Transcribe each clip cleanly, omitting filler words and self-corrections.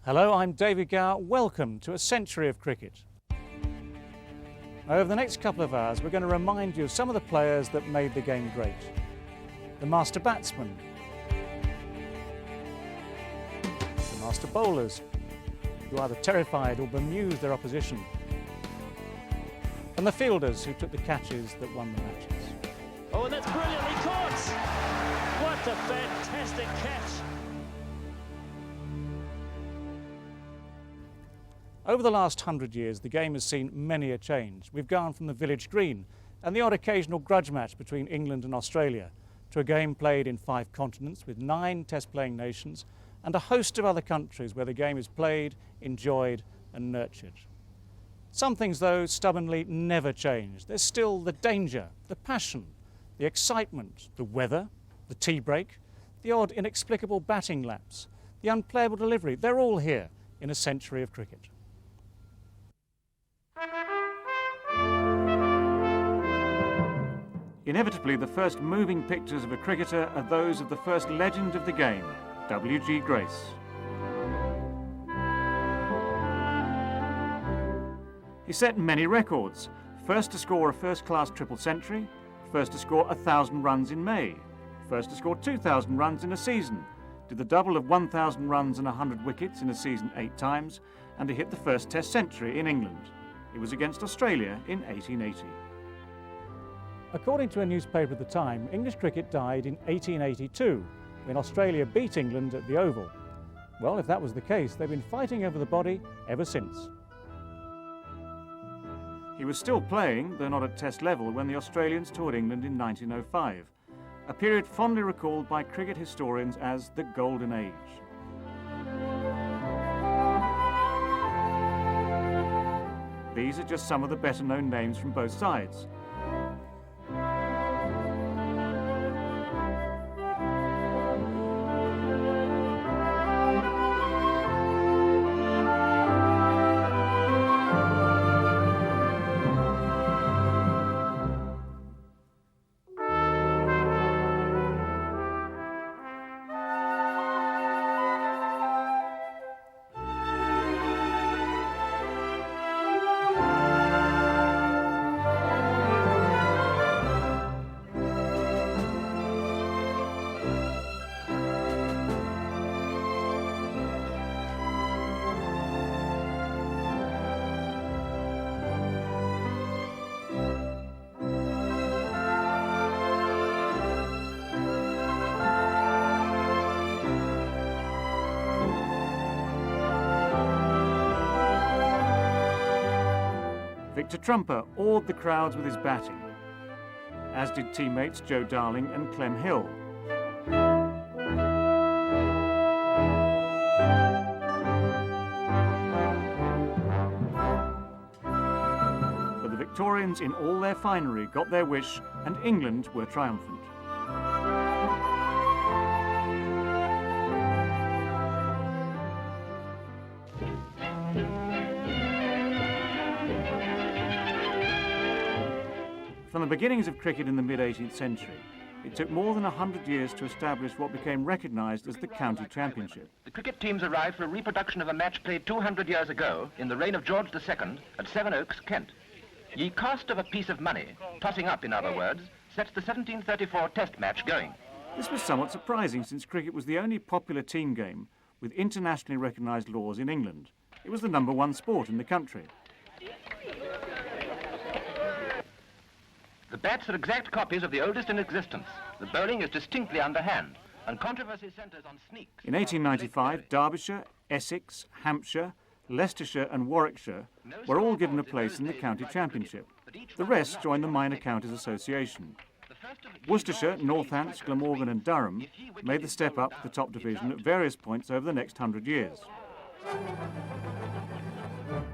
Hello, I'm David Gower. Welcome to A Century of Cricket. Over the next couple of hours, we're going to remind you of some of the players that made the game great. The master batsmen, the master bowlers, who either terrified or bemused their opposition, and the fielders who took the catches that won the matches. Oh, and that's brilliantly caught! What a fantastic catch! Over the last 100 years, the game has seen many a change. We've gone from the village green and the odd occasional grudge match between England and Australia to a game played in 5 continents with 9 test-playing nations and a host of other countries where the game is played, enjoyed and nurtured. Some things, though, stubbornly never change. There's still the danger, the passion, the excitement, the weather, the tea break, the odd inexplicable batting lapse, the unplayable delivery. They're all here in A Century of Cricket. Inevitably, the first moving pictures of a cricketer are those of the first legend of the game, W.G. Grace. He set many records. First to score a first-class triple century, first to score 1,000 runs in May, first to score 2,000 runs in a season, did the double of 1,000 runs and 100 wickets in a season 8 times, and he hit the first Test century in England. It was against Australia in 1880. According to a newspaper at the time, English cricket died in 1882, when Australia beat England at the Oval. Well, if that was the case, they've been fighting over the body ever since. He was still playing, though not at Test level, when the Australians toured England in 1905, a period fondly recalled by cricket historians as the Golden Age. These are just some of the better-known names from both sides. Victor Trumper awed the crowds with his batting, as did teammates Joe Darling and Clem Hill. But the Victorians in all their finery got their wish and England were triumphant. From the beginnings of cricket in the mid-18th century, it took more than 100 years to establish what became recognised as the county championship. The cricket teams arrived for a reproduction of a match played 200 years ago in the reign of George II at Sevenoaks, Kent. Ye cost of a piece of money, tossing up in other words, sets the 1734 Test match going. This was somewhat surprising since cricket was the only popular team game with internationally recognised laws in England. It was the #1 sport in the country. The bats are exact copies of the oldest in existence. The bowling is distinctly underhand, and controversy centres on sneaks. In 1895, Derbyshire, Essex, Hampshire, Leicestershire and Warwickshire were all given a place in the county championship. The rest joined the Minor Counties Association. Worcestershire, Northants, Glamorgan and Durham made the step up to the top division at various points over the next 100 years.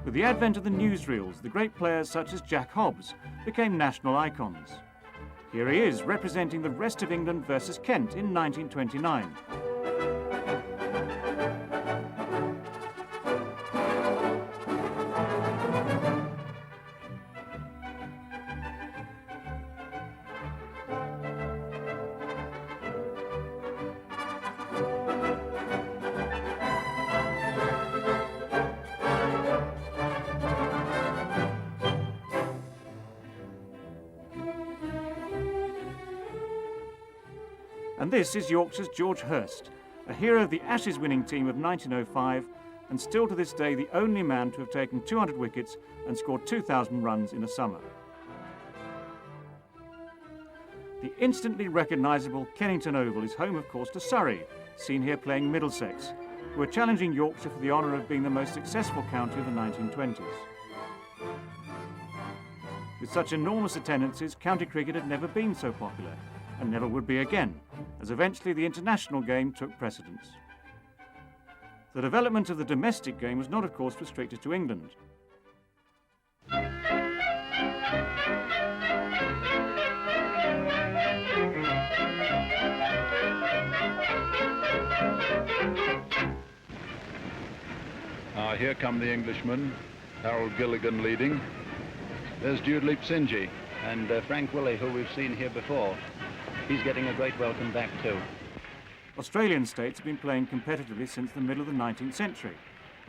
With the advent of the newsreels, the great players such as Jack Hobbs became national icons. Here he is, representing the rest of England versus Kent in 1929. And this is Yorkshire's George Hurst, a hero of the Ashes winning team of 1905, and still to this day the only man to have taken 200 wickets and scored 2,000 runs in a summer. The instantly recognisable Kennington Oval is home, of course, to Surrey, seen here playing Middlesex, who are challenging Yorkshire for the honour of being the most successful county of the 1920s. With such enormous attendances, county cricket had never been so popular, and never would be again, as eventually the international game took precedence. The development of the domestic game was not, of course, restricted to England. Here come the Englishmen, Harold Gilligan leading. There's Dewdleep Singy. And Frank Willey, who we've seen here before, he's getting a great welcome back too. Australian states have been playing competitively since the middle of the 19th century,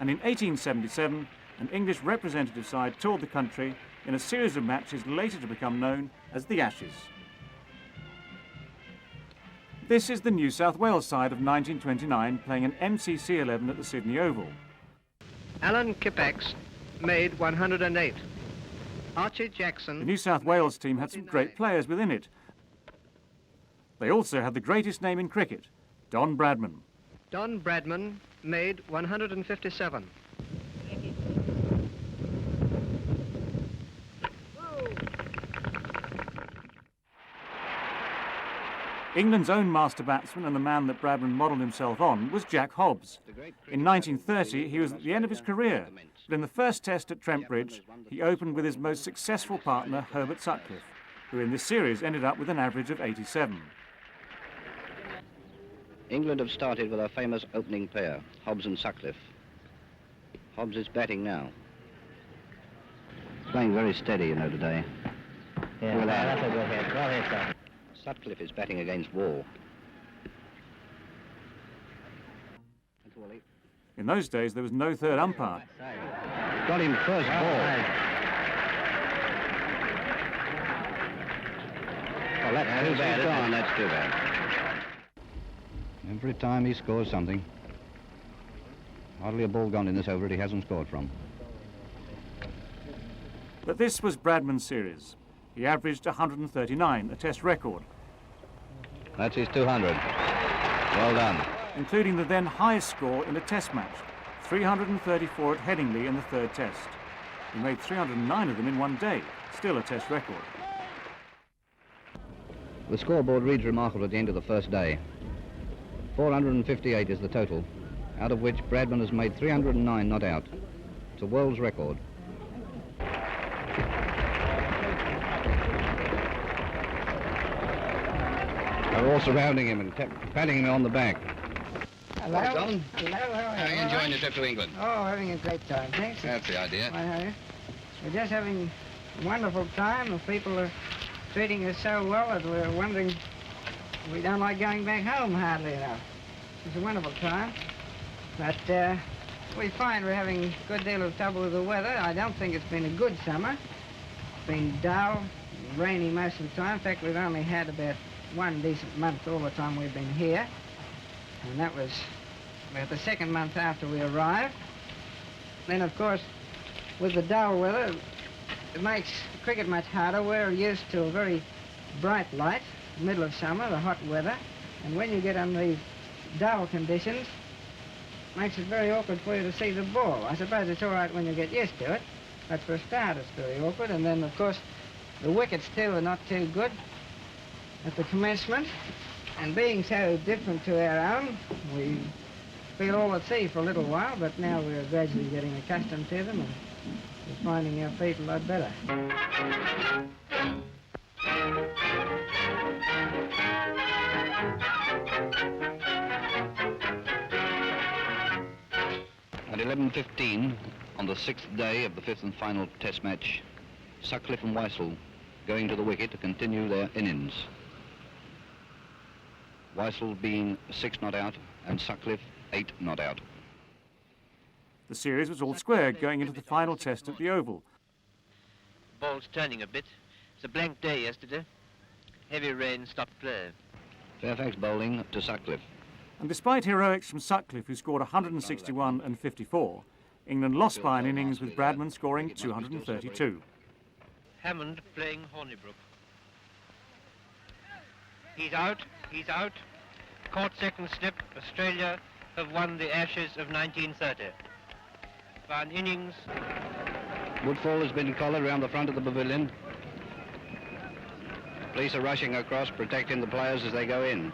and in 1877 an English representative side toured the country in a series of matches later to become known as the Ashes. This is the New South Wales side of 1929 playing an MCC 11 at the Sydney Oval. Alan Kippax made 108. Archie Jackson... The New South Wales team had some great players within it. They also had the greatest name in cricket, Don Bradman. Don Bradman made 157. England's own master batsman and the man that Bradman modelled himself on was Jack Hobbs. In 1930, he was at the end of his career, but in the first test at Trent Bridge, he opened with his most successful partner, Herbert Sutcliffe, who in this series ended up with an average of 87. England have started with our famous opening pair, Hobbs and Sutcliffe. Hobbs is batting now. He's playing very steady, you know, today. Yeah, that's a good hit. Well hit, sir. Sutcliffe is batting against Wall. In those days, there was no third umpire. Got him first ball. Well, that's too bad, isn't it? That's too bad. Every time he scores something, hardly a ball gone in this over it he hasn't scored from. But this was Bradman's series. He averaged 139, a test record, That's his 200. Well done. including the then highest score in a test match, 334 at Headingley in the third test. He made 309 of them in one day, still a test record. The scoreboard reads remarkable at the end of the first day. 458 is the total, out of which Bradman has made 309 not out. It's a world's record. They're all surrounding him and patting him on the back. Hello. Hello. Hello. How are you enjoying your trip to England? Oh, having a great time, thanks. That's the idea. We're just having a wonderful time. The people are treating us so well that we're wondering we don't like going back home hardly enough. It's a wonderful time. But we find we're having a good deal of trouble with the weather. I don't think it's been a good summer. It's been dull, rainy most of the time. In fact, we've only had about one decent month all the time we've been here. And that was about the second month after we arrived. Then, of course, with the dull weather, it makes cricket much harder. We're used to a very bright light, middle of summer, the hot weather. And when you get on these dull conditions, it makes it very awkward for you to see the ball. I suppose it's all right when you get used to it, but for a start it's very awkward. And then, of course, the wickets, too, are not too good at the commencement. And being so different to our own, we feel all at sea for a little while, but now we're gradually getting accustomed to them and we're finding our feet a lot better. At 11:15, on the 6th day of the 5th and final test match, Sutcliffe and Weissel going to the wicket to continue their innings. Weissel being 6 not out and Sutcliffe 8 not out. The series was all square going into the final test at the Oval. Ball's turning a bit. It's a blank day yesterday. Heavy rain stopped play. Fairfax bowling to Sutcliffe. And despite heroics from Sutcliffe, who scored 161 and 54, England lost by an innings with Bradman scoring 232. Hammond playing Hornibrook. He's out, he's out. Caught second slip, Australia have won the Ashes of 1930. By an innings. Woodfall has been collared around the front of the pavilion. Police are rushing across, protecting the players as they go in.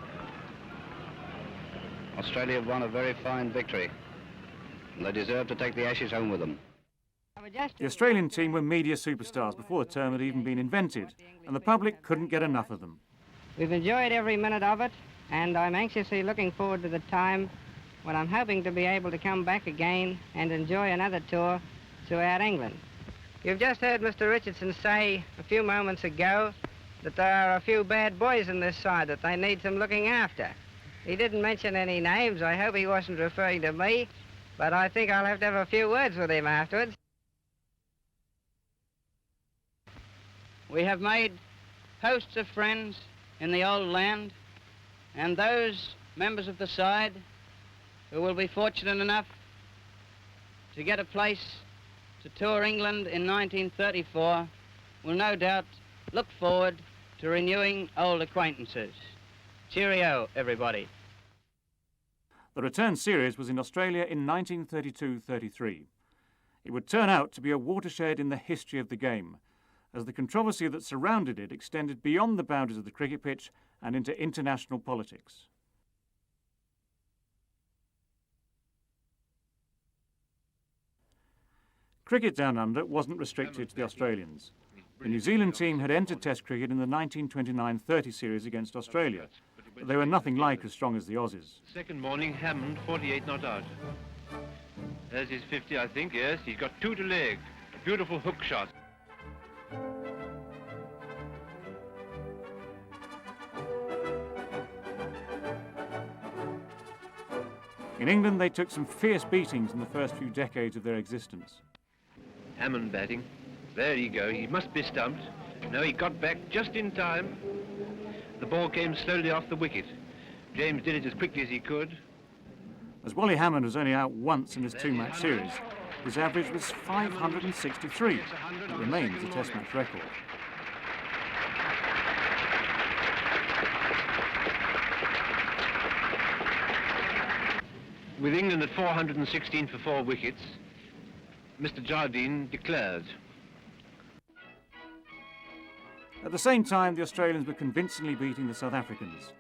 Australia have won a very fine victory, and they deserve to take the Ashes home with them. The Australian team were media superstars before the term had even been invented, and the public couldn't get enough of them. We've enjoyed every minute of it, and I'm anxiously looking forward to the time when I'm hoping to be able to come back again and enjoy another tour throughout England. You've just heard Mr. Richardson say a few moments ago that there are a few bad boys on this side that they need some looking after. He didn't mention any names. I hope he wasn't referring to me, but I think I'll have to have a few words with him afterwards. We have made hosts of friends in the old land, and those members of the side who will be fortunate enough to get a place to tour England in 1934 will no doubt look forward to renewing old acquaintances. Cheerio, everybody. The return series was in Australia in 1932-33. It would turn out to be a watershed in the history of the game, as the controversy that surrounded it extended beyond the boundaries of the cricket pitch and into international politics. Cricket down under wasn't restricted to the Australians. The New Zealand team had entered Test cricket in the 1929-30 series against Australia, but they were nothing like as strong as the Aussies. Second morning, Hammond, 48 not out. There's his 50, I think, yes. He's got 2 to leg. A beautiful hook shot. In England, they took some fierce beatings in the first few decades of their existence. Hammond batting. There you go. He must be stumped. No, he got back just in time. The ball came slowly off the wicket. James did it as quickly as he could. As Wally Hammond was only out once in his 2-match series, his average was 563. It remains a Test match record. With England at 416 for 4 wickets, Mr. Jardine declared. At the same time, the Australians were convincingly beating the South Africans.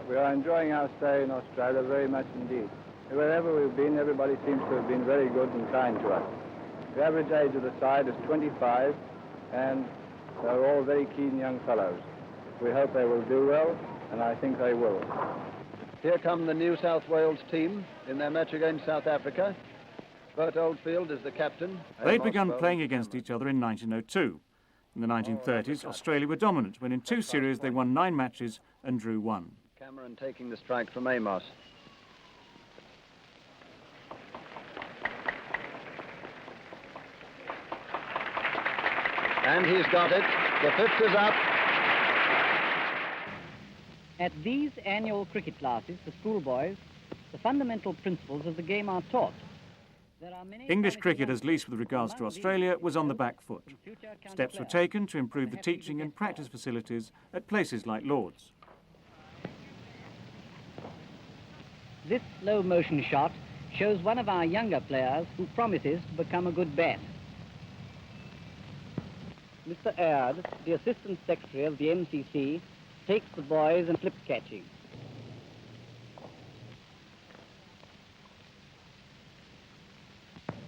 We are enjoying our stay in Australia very much indeed. Wherever we've been, everybody seems to have been very good and kind to us. The average age of the side is 25, and they're all very keen young fellows. We hope they will do well, and I think they will. Here come the New South Wales team in their match against South Africa. Bert Oldfield is the captain. They'd begun playing against each other in 1902. In the 1930s, Australia were dominant when in 2 series they won 9 matches and drew 1. Cameron taking the strike from Amos. And he's got it. The 5th is up. At these annual cricket classes for schoolboys, the fundamental principles of the game are taught. English cricket, at least with regards to Australia, was on the back foot. Steps were taken to improve the teaching and practice facilities at places like Lord's. This slow motion shot shows one of our younger players who promises to become a good bat. Mr. Aird, the Assistant Secretary of the MCC, takes the boys and slip catching.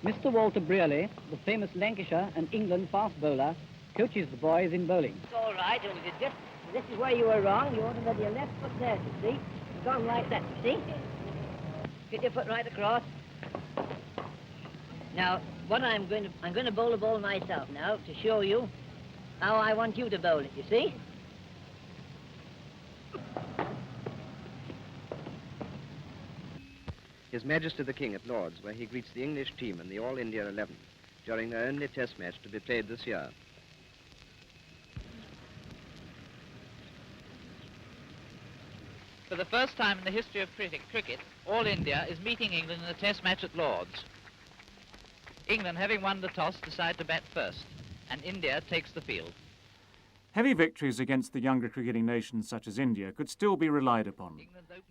Mr. Walter Brearley, the famous Lancashire and England fast bowler, coaches the boys in bowling. It's all right, only this is where you were wrong. You ought to have your left foot there, you see. Gone like that, you see. Get your foot right across. Now, what I'm going to bowl the ball myself now to show you how I want you to bowl it, you see. His Majesty the King at Lord's, where he greets the English team and the All India 11 during their only Test match to be played this year. For the first time in the history of cricket, All India is meeting England in a test match at Lord's. England, having won the toss, decide to bat first, and India takes the field. Heavy victories against the younger cricketing nations such as India could still be relied upon.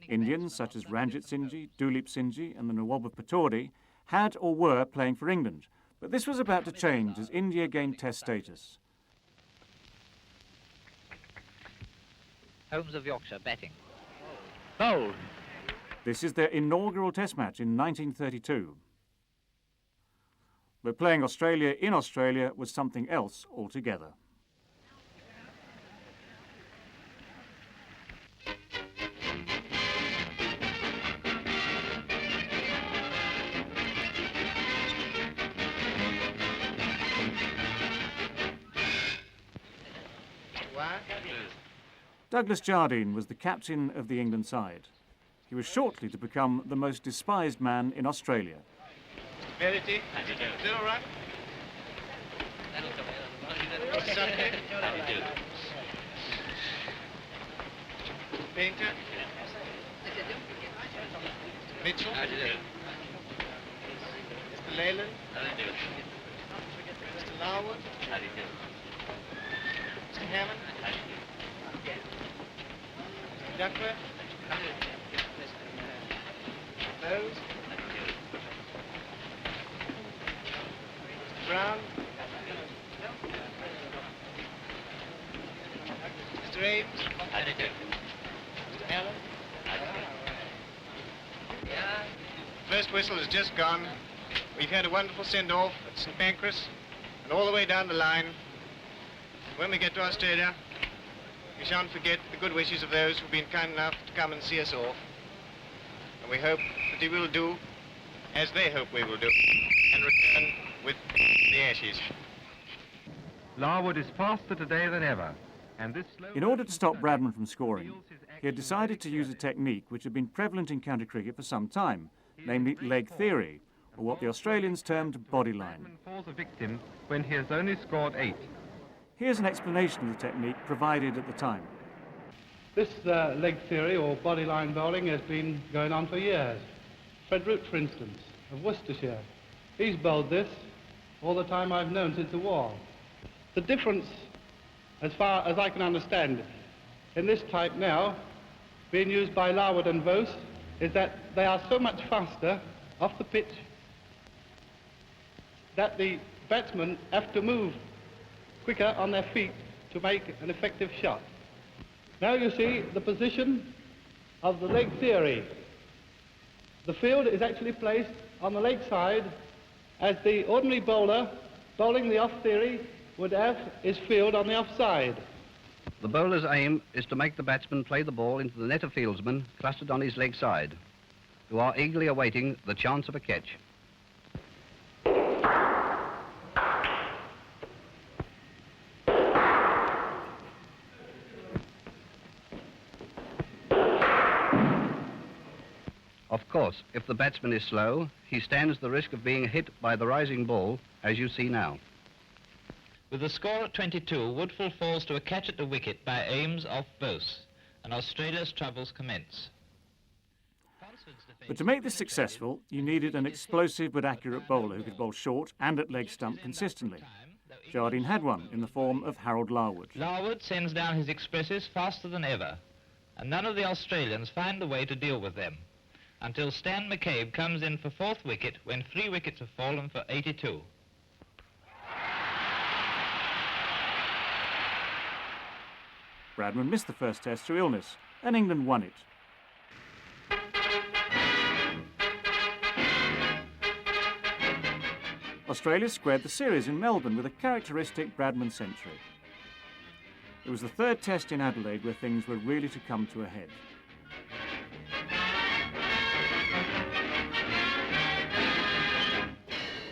Indians such as Ranjit Singhji, Duleep Singhji and the Nawab of Pataudi had or were playing for England, but this was about to change as India gained test status. Holmes of Yorkshire batting. Bowled. This is their inaugural test match in 1932. But playing Australia in Australia was something else altogether. Douglas Jardine was the captain of the England side. He was shortly to become the most despised man in Australia. Verity, is it all right? How do you do? Painter? Mitchell? How do you do? Mr. Leyland? How do you do? Mr. Larwood? How do you do? Mr. Hammond? How do you do? Duckworth? Bowes? Mr. Brown? Mr. Ames? How do you do? Mr. Allen? First whistle has just gone. We've had a wonderful send-off at St. Pancras and all the way down the line. When we get to Australia, we shan't forget the good wishes of those who've been kind enough to come and see us off. And we hope that we will do as they hope we will do and return with the Ashes. Larwood is faster today than ever. And this in order to stop Bradman from scoring, he had decided to use a technique which had been prevalent in county cricket for some time, namely leg theory, or what the Australians termed bodyline. Falls a victim when he has only scored 8. Here's an explanation of the technique provided at the time. This leg theory or bodyline bowling has been going on for years. Fred Root, for instance, of Worcestershire, he's bowled this all the time I've known since the war. The difference, as far as I can understand, in this type now, being used by Larwood and Vose, is that they are so much faster off the pitch that the batsmen have to move quicker on their feet to make an effective shot. Now you see the position of the leg theory. The field is actually placed on the leg side as the ordinary bowler bowling the off theory would have his field on the offside. The bowler's aim is to make the batsman play the ball into the net of fieldsmen clustered on his leg side, who are eagerly awaiting the chance of a catch. Of course, if the batsman is slow, he stands the risk of being hit by the rising ball, as you see now. With the score at 22, Woodfull falls to a catch at the wicket by Ames off Bose, and Australia's troubles commence. But to make this successful, you needed an explosive but accurate bowler who could bowl short and at leg stump consistently. Jardine had one in the form of Harold Larwood. Larwood sends down his expresses faster than ever, and none of the Australians find a way to deal with them, until Stan McCabe comes in for fourth wicket when 3 wickets have fallen for 82. Bradman missed the first test through illness, and England won it. Australia squared the series in Melbourne with a characteristic Bradman century. It was the third test in Adelaide where things were really to come to a head.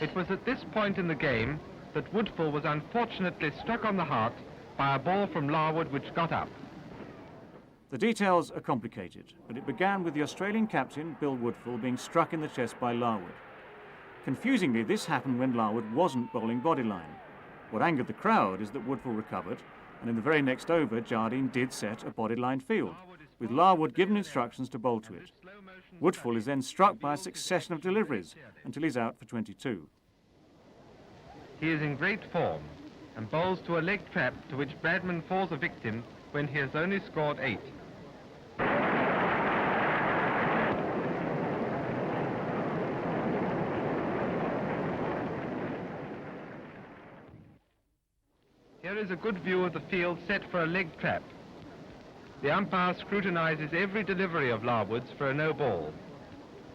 It was at this point in the game that Woodfull was unfortunately struck on the heart by a ball from Larwood which got up. The details are complicated, but it began with the Australian captain, Bill Woodfull, being struck in the chest by Larwood. Confusingly, this happened when Larwood wasn't bowling bodyline. What angered the crowd is that Woodfull recovered, and in the very next over, Jardine did set a bodyline field. with Larwood given instructions to bowl to it. Woodfull is then struck by a succession of deliveries until he's out for 22. He is in great form and bowls to a leg trap to which Bradman falls a victim when he has only scored 8. Here is a good view of the field set for a leg trap. The umpire scrutinises every delivery of Larwood's for a no ball.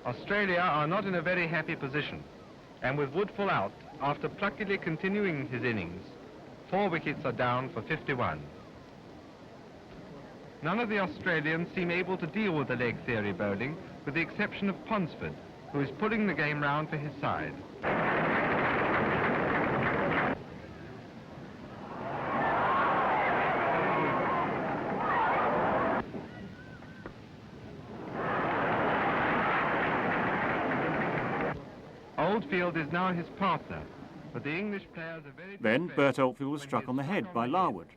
Australia are not in a very happy position, and with Woodfull out, after pluckily continuing his innings, 4 wickets are down for 51. None of the Australians seem able to deal with the leg theory bowling, with the exception of Ponsford, who is pulling the game round for his side. Oldfield is now his partner, but the English players are very... Then Bert Oldfield was struck on the head by Larwood.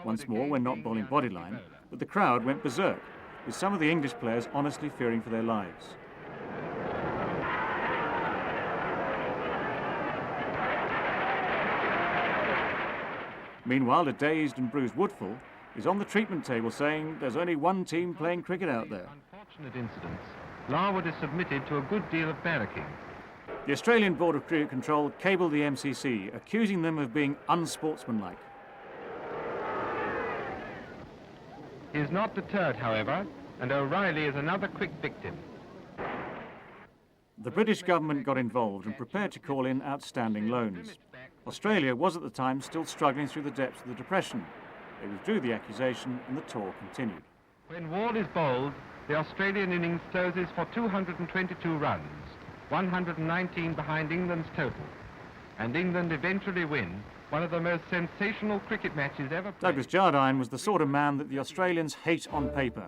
Once more, when not bowling bodyline, but the crowd went berserk, with some of the English players honestly fearing for their lives. Meanwhile, a dazed and bruised Woodfull is on the treatment table saying there's only one team playing cricket out there. Unfortunate incidents. Larwood is submitted to a good deal of barracking. The Australian Board of Cricket Control cabled the MCC, accusing them of being unsportsmanlike. He is not deterred, however, and O'Reilly is another quick victim. The British government got involved and prepared to call in outstanding loans. Australia was at the time still struggling through the depths of the Depression. They withdrew the accusation and the tour continued. When Ward is bowled, the Australian innings closes for 222 runs, 119 behind England's total, and England eventually win one of the most sensational cricket matches ever played. Douglas Jardine was the sort of man that the Australians hate on paper.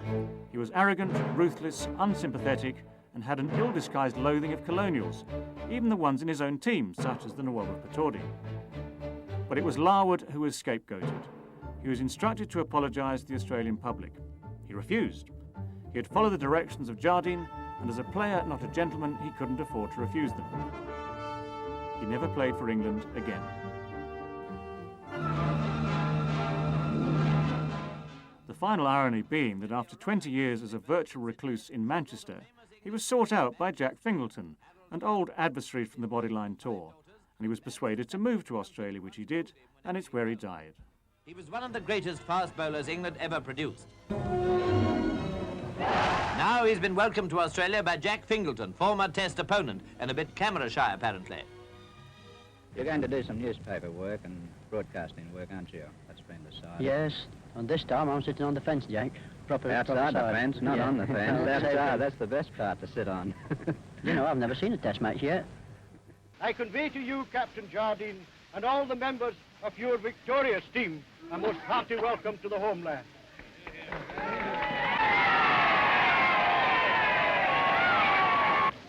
He was arrogant, ruthless, unsympathetic, and had an ill-disguised loathing of colonials, even the ones in his own team, such as the Nawab of Pataudi. But it was Larwood who was scapegoated. He was instructed to apologise to the Australian public. He refused. He had followed the directions of Jardine, and as a player, not a gentleman, he couldn't afford to refuse them. He never played for England again. The final irony being that after 20 years as a virtual recluse in Manchester, he was sought out by Jack Fingleton, an old adversary from the Bodyline tour, and he was persuaded to move to Australia, which he did, and it's where he died. He was one of the greatest fast bowlers England ever produced. Now he's been welcomed to Australia by Jack Fingleton, former Test opponent, and a bit camera shy apparently. You're going to do some newspaper work and broadcasting work, aren't you? That's been decided. Yes, and this time I'm sitting on the fence, Jack. Outside the fence, not on the fence. That's That's the best part to sit on. You know, I've never seen a test match yet. I convey to you, Captain Jardine, and all the members of your victorious team, a most hearty welcome to the homeland.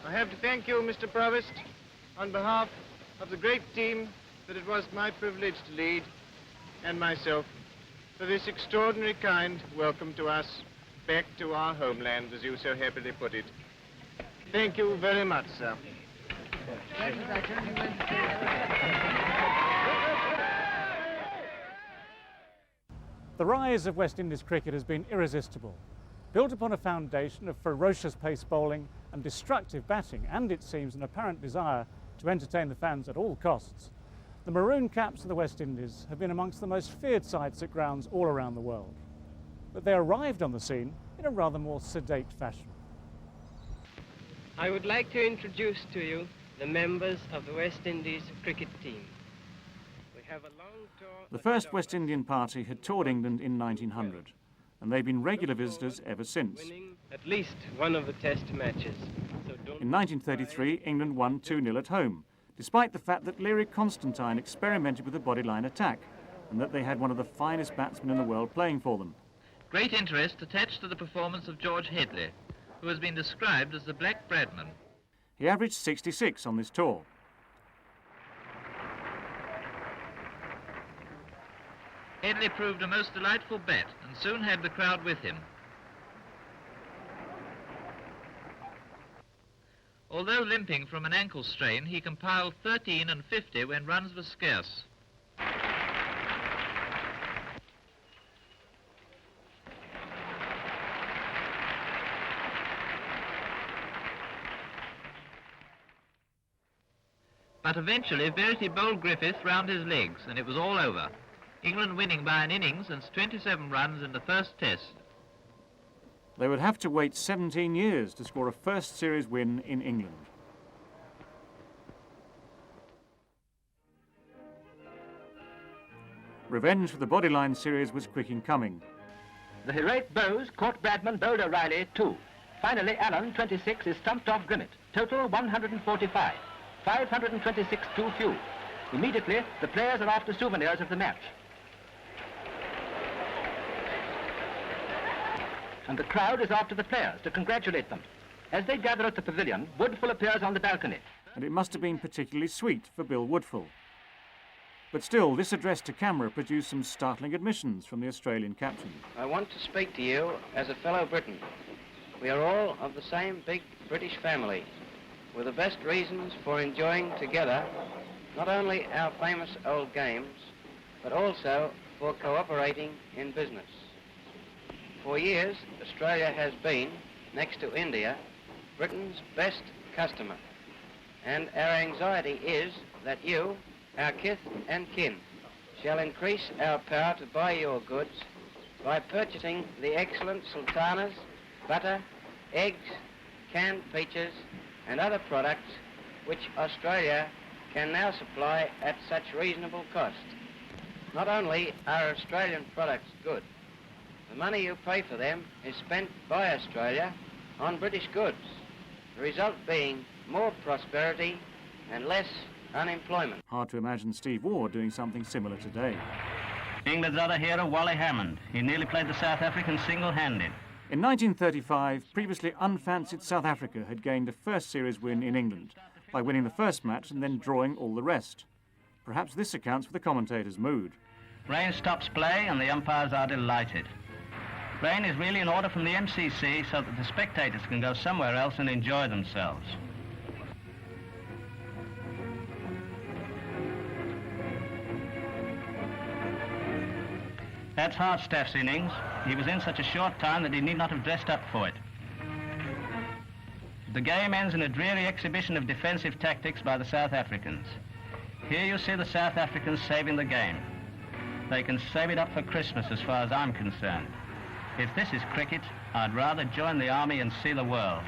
I have to thank you, Mr. Provost, on behalf of the great team that it was my privilege to lead, and myself, for this extraordinary kind welcome to us, back to our homeland, as you so happily put it. Thank you very much, sir. The rise of West Indies cricket has been irresistible. Built upon a foundation of ferocious pace bowling and destructive batting, and it seems an apparent desire to entertain the fans at all costs, the Maroon Caps of the West Indies have been amongst the most feared sights at grounds all around the world. But they arrived on the scene in a rather more sedate fashion. I would like to introduce to you the members of the West Indies cricket team. We have a long tour... The first West Indian party had toured England in 1900, and they've been regular visitors ever since. At least one of the test matches. So in 1933, England won 2-0 at home, despite the fact that Leary Constantine experimented with the bodyline attack, and that they had one of the finest batsmen in the world playing for them. Great interest attached to the performance of George Headley, who has been described as the Black Bradman. He averaged 66 on this tour. Headley proved a most delightful bat and soon had the crowd with him. Although limping from an ankle strain, he compiled 13 and 50 when runs were scarce. But eventually, Verity bowled Griffith round his legs, and it was all over. England winning by an innings and 27 runs in the first test. They would have to wait 17 years to score a first series win in England. Revenge for the Bodyline series was quick in coming. The heroic Bowes caught Bradman, bowled O'Reilly 2. Finally, Allen, 26, is stumped off Grimmett. Total 145. 526 too few. Immediately, the players are after souvenirs of the match. And the crowd is after the players to congratulate them. As they gather at the pavilion, Woodfull appears on the balcony. And it must have been particularly sweet for Bill Woodfull. But still, this address to camera produced some startling admissions from the Australian captain. I want to speak to you as a fellow Briton. We are all of the same big British family, with the best reasons for enjoying together not only our famous old games, but also for cooperating in business. For years, Australia has been, next to India, Britain's best customer. And our anxiety is that you, our kith and kin, shall increase our power to buy your goods by purchasing the excellent sultanas, butter, eggs, canned peaches, and other products which Australia can now supply at such reasonable cost. Not only are Australian products good, the money you pay for them is spent by Australia on British goods, the result being more prosperity and less unemployment. Hard to imagine Steve Ward doing something similar today. England's other hero, Wally Hammond. He nearly played the South Africans single-handed. In 1935, previously unfancied South Africa had gained a first series win in England by winning the first match and then drawing all the rest. Perhaps this accounts for the commentators' mood. Rain stops play and the umpires are delighted. Rain is really an order from the MCC so that the spectators can go somewhere else and enjoy themselves. That's Hartstaff's innings. He was in such a short time that he need not have dressed up for it. The game ends in a dreary exhibition of defensive tactics by the South Africans. Here you see the South Africans saving the game. They can save it up for Christmas as far as I'm concerned. If this is cricket, I'd rather join the army and see the world.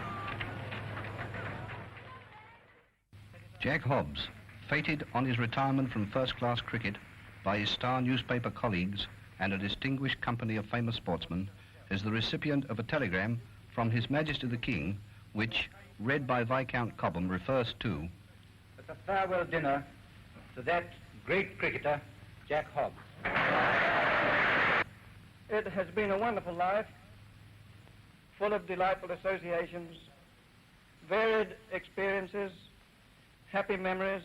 Jack Hobbs, fated on his retirement from first-class cricket by his star newspaper colleagues and a distinguished company of famous sportsmen, is the recipient of a telegram from His Majesty the King, which, read by Viscount Cobham, refers to a farewell dinner to that great cricketer, Jack Hobbs. It has been a wonderful life, full of delightful associations, varied experiences, happy memories,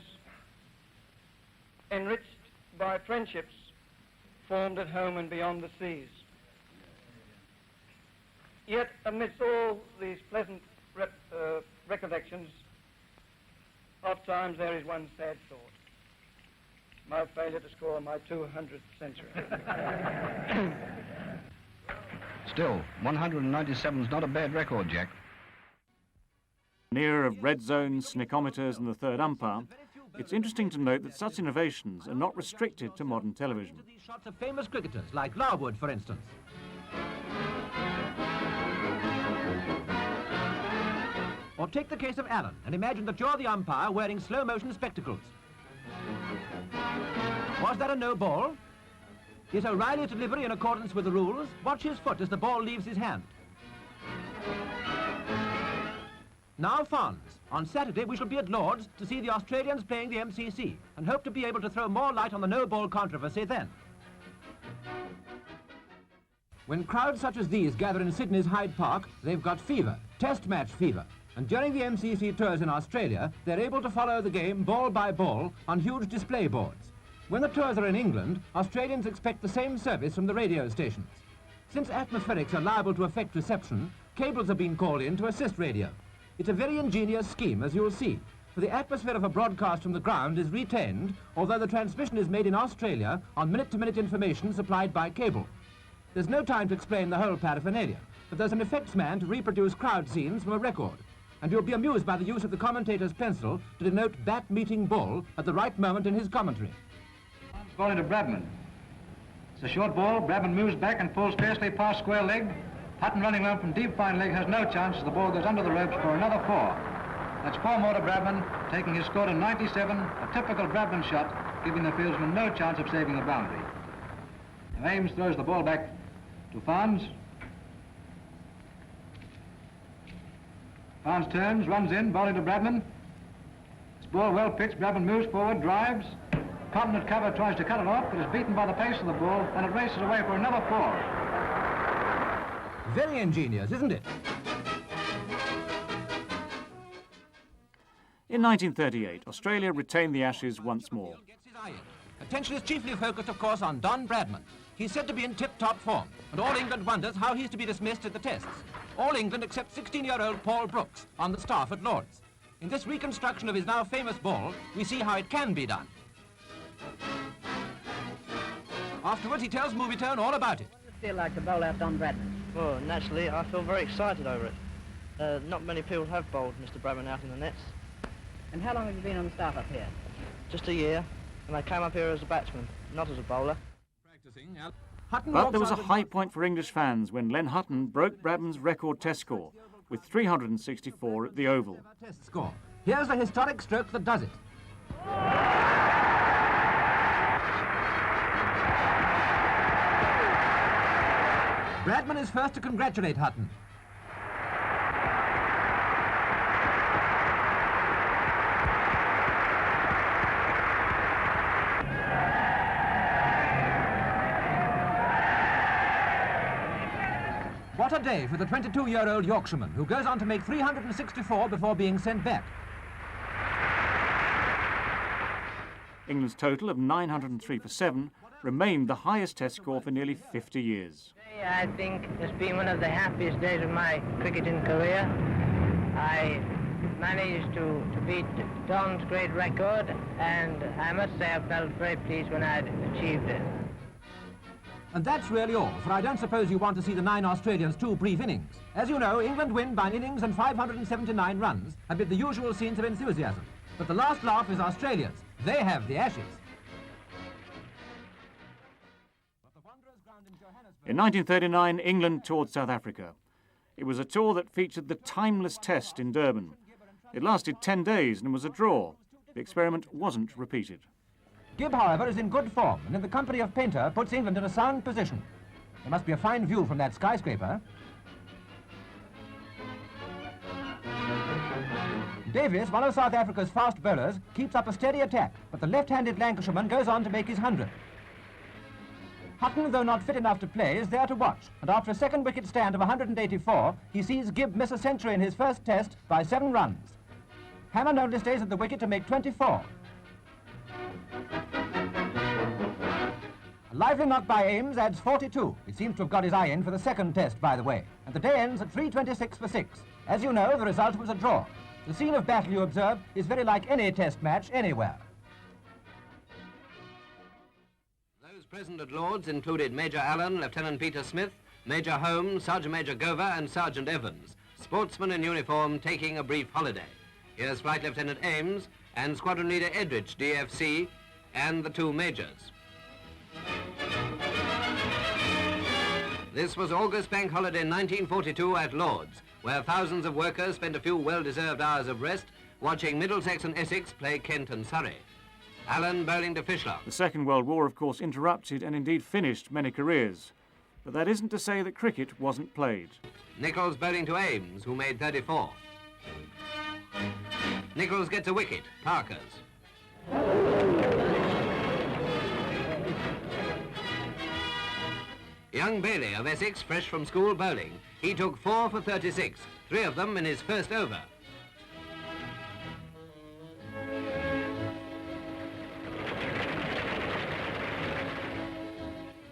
enriched by friendships formed at home and beyond the seas. Yet amidst all these pleasant recollections, oft times there is one sad thought: my failure to score my 200th century. Still, 197's not a bad record, Jack. In an era of red zones, snickometers and the third umpire, it's interesting to note that such innovations are not restricted to modern television. These shots of famous cricketers, like Larwood, for instance. Or take the case of Allen, and imagine that you're the umpire wearing slow-motion spectacles. Was that a no ball? Is O'Reilly's delivery in accordance with the rules? Watch his foot as the ball leaves his hand. Now, Fons. On Saturday, we shall be at Lord's to see the Australians playing the MCC and hope to be able to throw more light on the no-ball controversy then. When crowds such as these gather in Sydney's Hyde Park, they've got fever, test match fever. And during the MCC tours in Australia, they're able to follow the game ball by ball on huge display boards. When the tours are in England, Australians expect the same service from the radio stations. Since atmospherics are liable to affect reception, cables have been called in to assist radio. It's a very ingenious scheme, as you'll see, for the atmosphere of a broadcast from the ground is retained, although the transmission is made in Australia on minute-to-minute information supplied by cable. There's no time to explain the whole paraphernalia, but there's an effects man to reproduce crowd scenes from a record, and you'll be amused by the use of the commentator's pencil to denote bat meeting bull at the right moment in his commentary. Ball into Bradman. It's a short ball. Bradman moves back and pulls fiercely past square leg. Hutton running around from deep fine leg has no chance as the ball goes under the ropes for another 4. That's 4 more to Bradman, taking his score to 97, a typical Bradman shot, giving the fieldsman no chance of saving the boundary. Now Ames throws the ball back to Farnes. Farnes turns, runs in, ball into Bradman. This ball well pitched, Bradman moves forward, drives. Cotton at cover tries to cut it off, but is beaten by the pace of the ball, and it races away for another 4. Very ingenious, isn't it? In 1938, Australia retained the Ashes once more. Attention is chiefly focused, of course, on Don Bradman. He's said to be in tip-top form, and all England wonders how he's to be dismissed at the tests. All England except 16-year-old Paul Brooks, on the staff at Lord's. In this reconstruction of his now famous ball, we see how it can be done. Afterwards, he tells Movietone all about it. What does it feel like to bowl out Don Bradman? Well, naturally, I feel very excited over it. Not many people have bowled Mr. Bradman out in the nets. And how long have you been on the staff up here? Just a year, and I came up here as a batsman, not as a bowler. But there was a high point for English fans when Len Hutton broke Bradman's record test score with 364 at the Oval. Test score. Here's the historic stroke that does it. Bradman is first to congratulate Hutton. What a day for the 22-year-old Yorkshireman, who goes on to make 364 before being sent back. England's total of 903 for 7 remained the highest test score for nearly 50 years. I think it's been one of the happiest days of my cricketing career. I managed to beat Don's great record, and I must say I felt very pleased when I'd achieved it. And that's really all, for I don't suppose you want to see the 9 Australians' 2 brief innings. As you know, England win by an innings and 579 runs amid the usual scenes of enthusiasm. But the last laugh is Australia's. They have the Ashes. In 1939, England toured South Africa. It was a tour that featured the timeless test in Durban. It lasted 10 days and was a draw. The experiment wasn't repeated. Gibb, however, is in good form, and in the company of Painter puts England in a sound position. There must be a fine view from that skyscraper. Davies, one of South Africa's fast bowlers, keeps up a steady attack, but the left-handed Lancashireman goes on to make his 100. Hutton, though not fit enough to play, is there to watch, and after a second wicket stand of 184, he sees Gibb miss a century in his first test by 7 runs. Hammond only stays at the wicket to make 24. A lively knock by Ames adds 42. He seems to have got his eye in for the second test, by the way. And the day ends at 326 for 6. As you know, the result was a draw. The scene of battle, you observe, is very like any test match anywhere. Those present at Lord's included Major Allen, Lieutenant Peter Smith, Major Holmes, Sergeant Major Gover and Sergeant Evans, sportsmen in uniform taking a brief holiday. Here's Flight Lieutenant Ames and Squadron Leader Edrich, DFC, and the 2 majors. This was August Bank Holiday 1942 at Lord's, where thousands of workers spent a few well-deserved hours of rest watching Middlesex and Essex play Kent and Surrey. Allen bowling to Fishlock. The Second World War, of course, interrupted and indeed finished many careers. But that isn't to say that cricket wasn't played. Nichols bowling to Ames, who made 34. Nichols gets a wicket, Parker's. Young Bailey of Essex, fresh from school bowling. He took 4 for 36, 3 of them in his first over.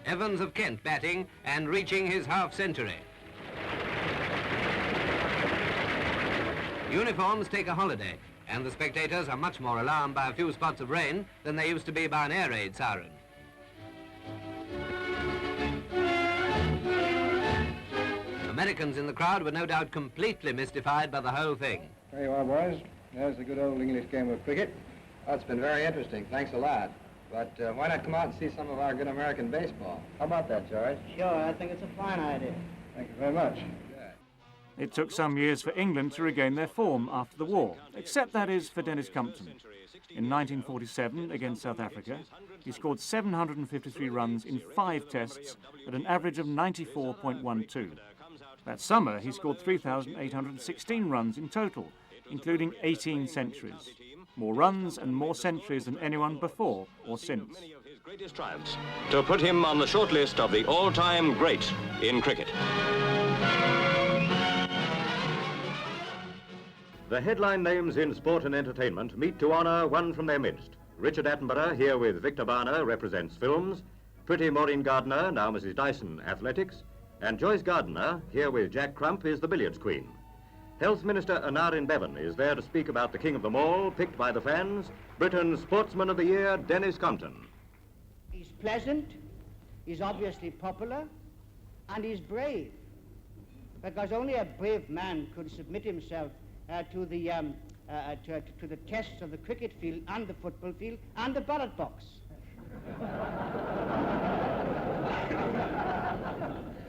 Evans of Kent batting and reaching his half-century. Uniforms take a holiday, and the spectators are much more alarmed by a few spots of rain than they used to be by an air raid siren. Americans in the crowd were no doubt completely mystified by the whole thing. There you are, boys. There's the good old English game of cricket. Oh, it's been very interesting. Thanks a lot. But why not come out and see some of our good American baseball? How about that, George? Sure, I think it's a fine idea. Thank you very much. It took some years for England to regain their form after the war, except that is for Dennis Compton. In 1947, against South Africa, he scored 753 runs in 5 tests at an average of 94.12. That summer, he scored 3,816 runs in total, including 18 centuries. More runs and more centuries than anyone before or since. Greatest triumphs to put him on the short list of the all-time great in cricket. The headline names in sport and entertainment meet to honour one from their midst. Richard Attenborough, here with Victor Barner, represents films. Pretty Maureen Gardner, now Mrs. Dyson, athletics. And Joyce Gardner, here with Jack Crump, is the billiards queen. Health Minister Anarin Bevan is there to speak about the king of them all, picked by the fans, Britain's Sportsman of the Year, Dennis Compton. He's pleasant, he's obviously popular, and he's brave. Because only a brave man could submit himself to the tests of the cricket field and the football field and the ballot box.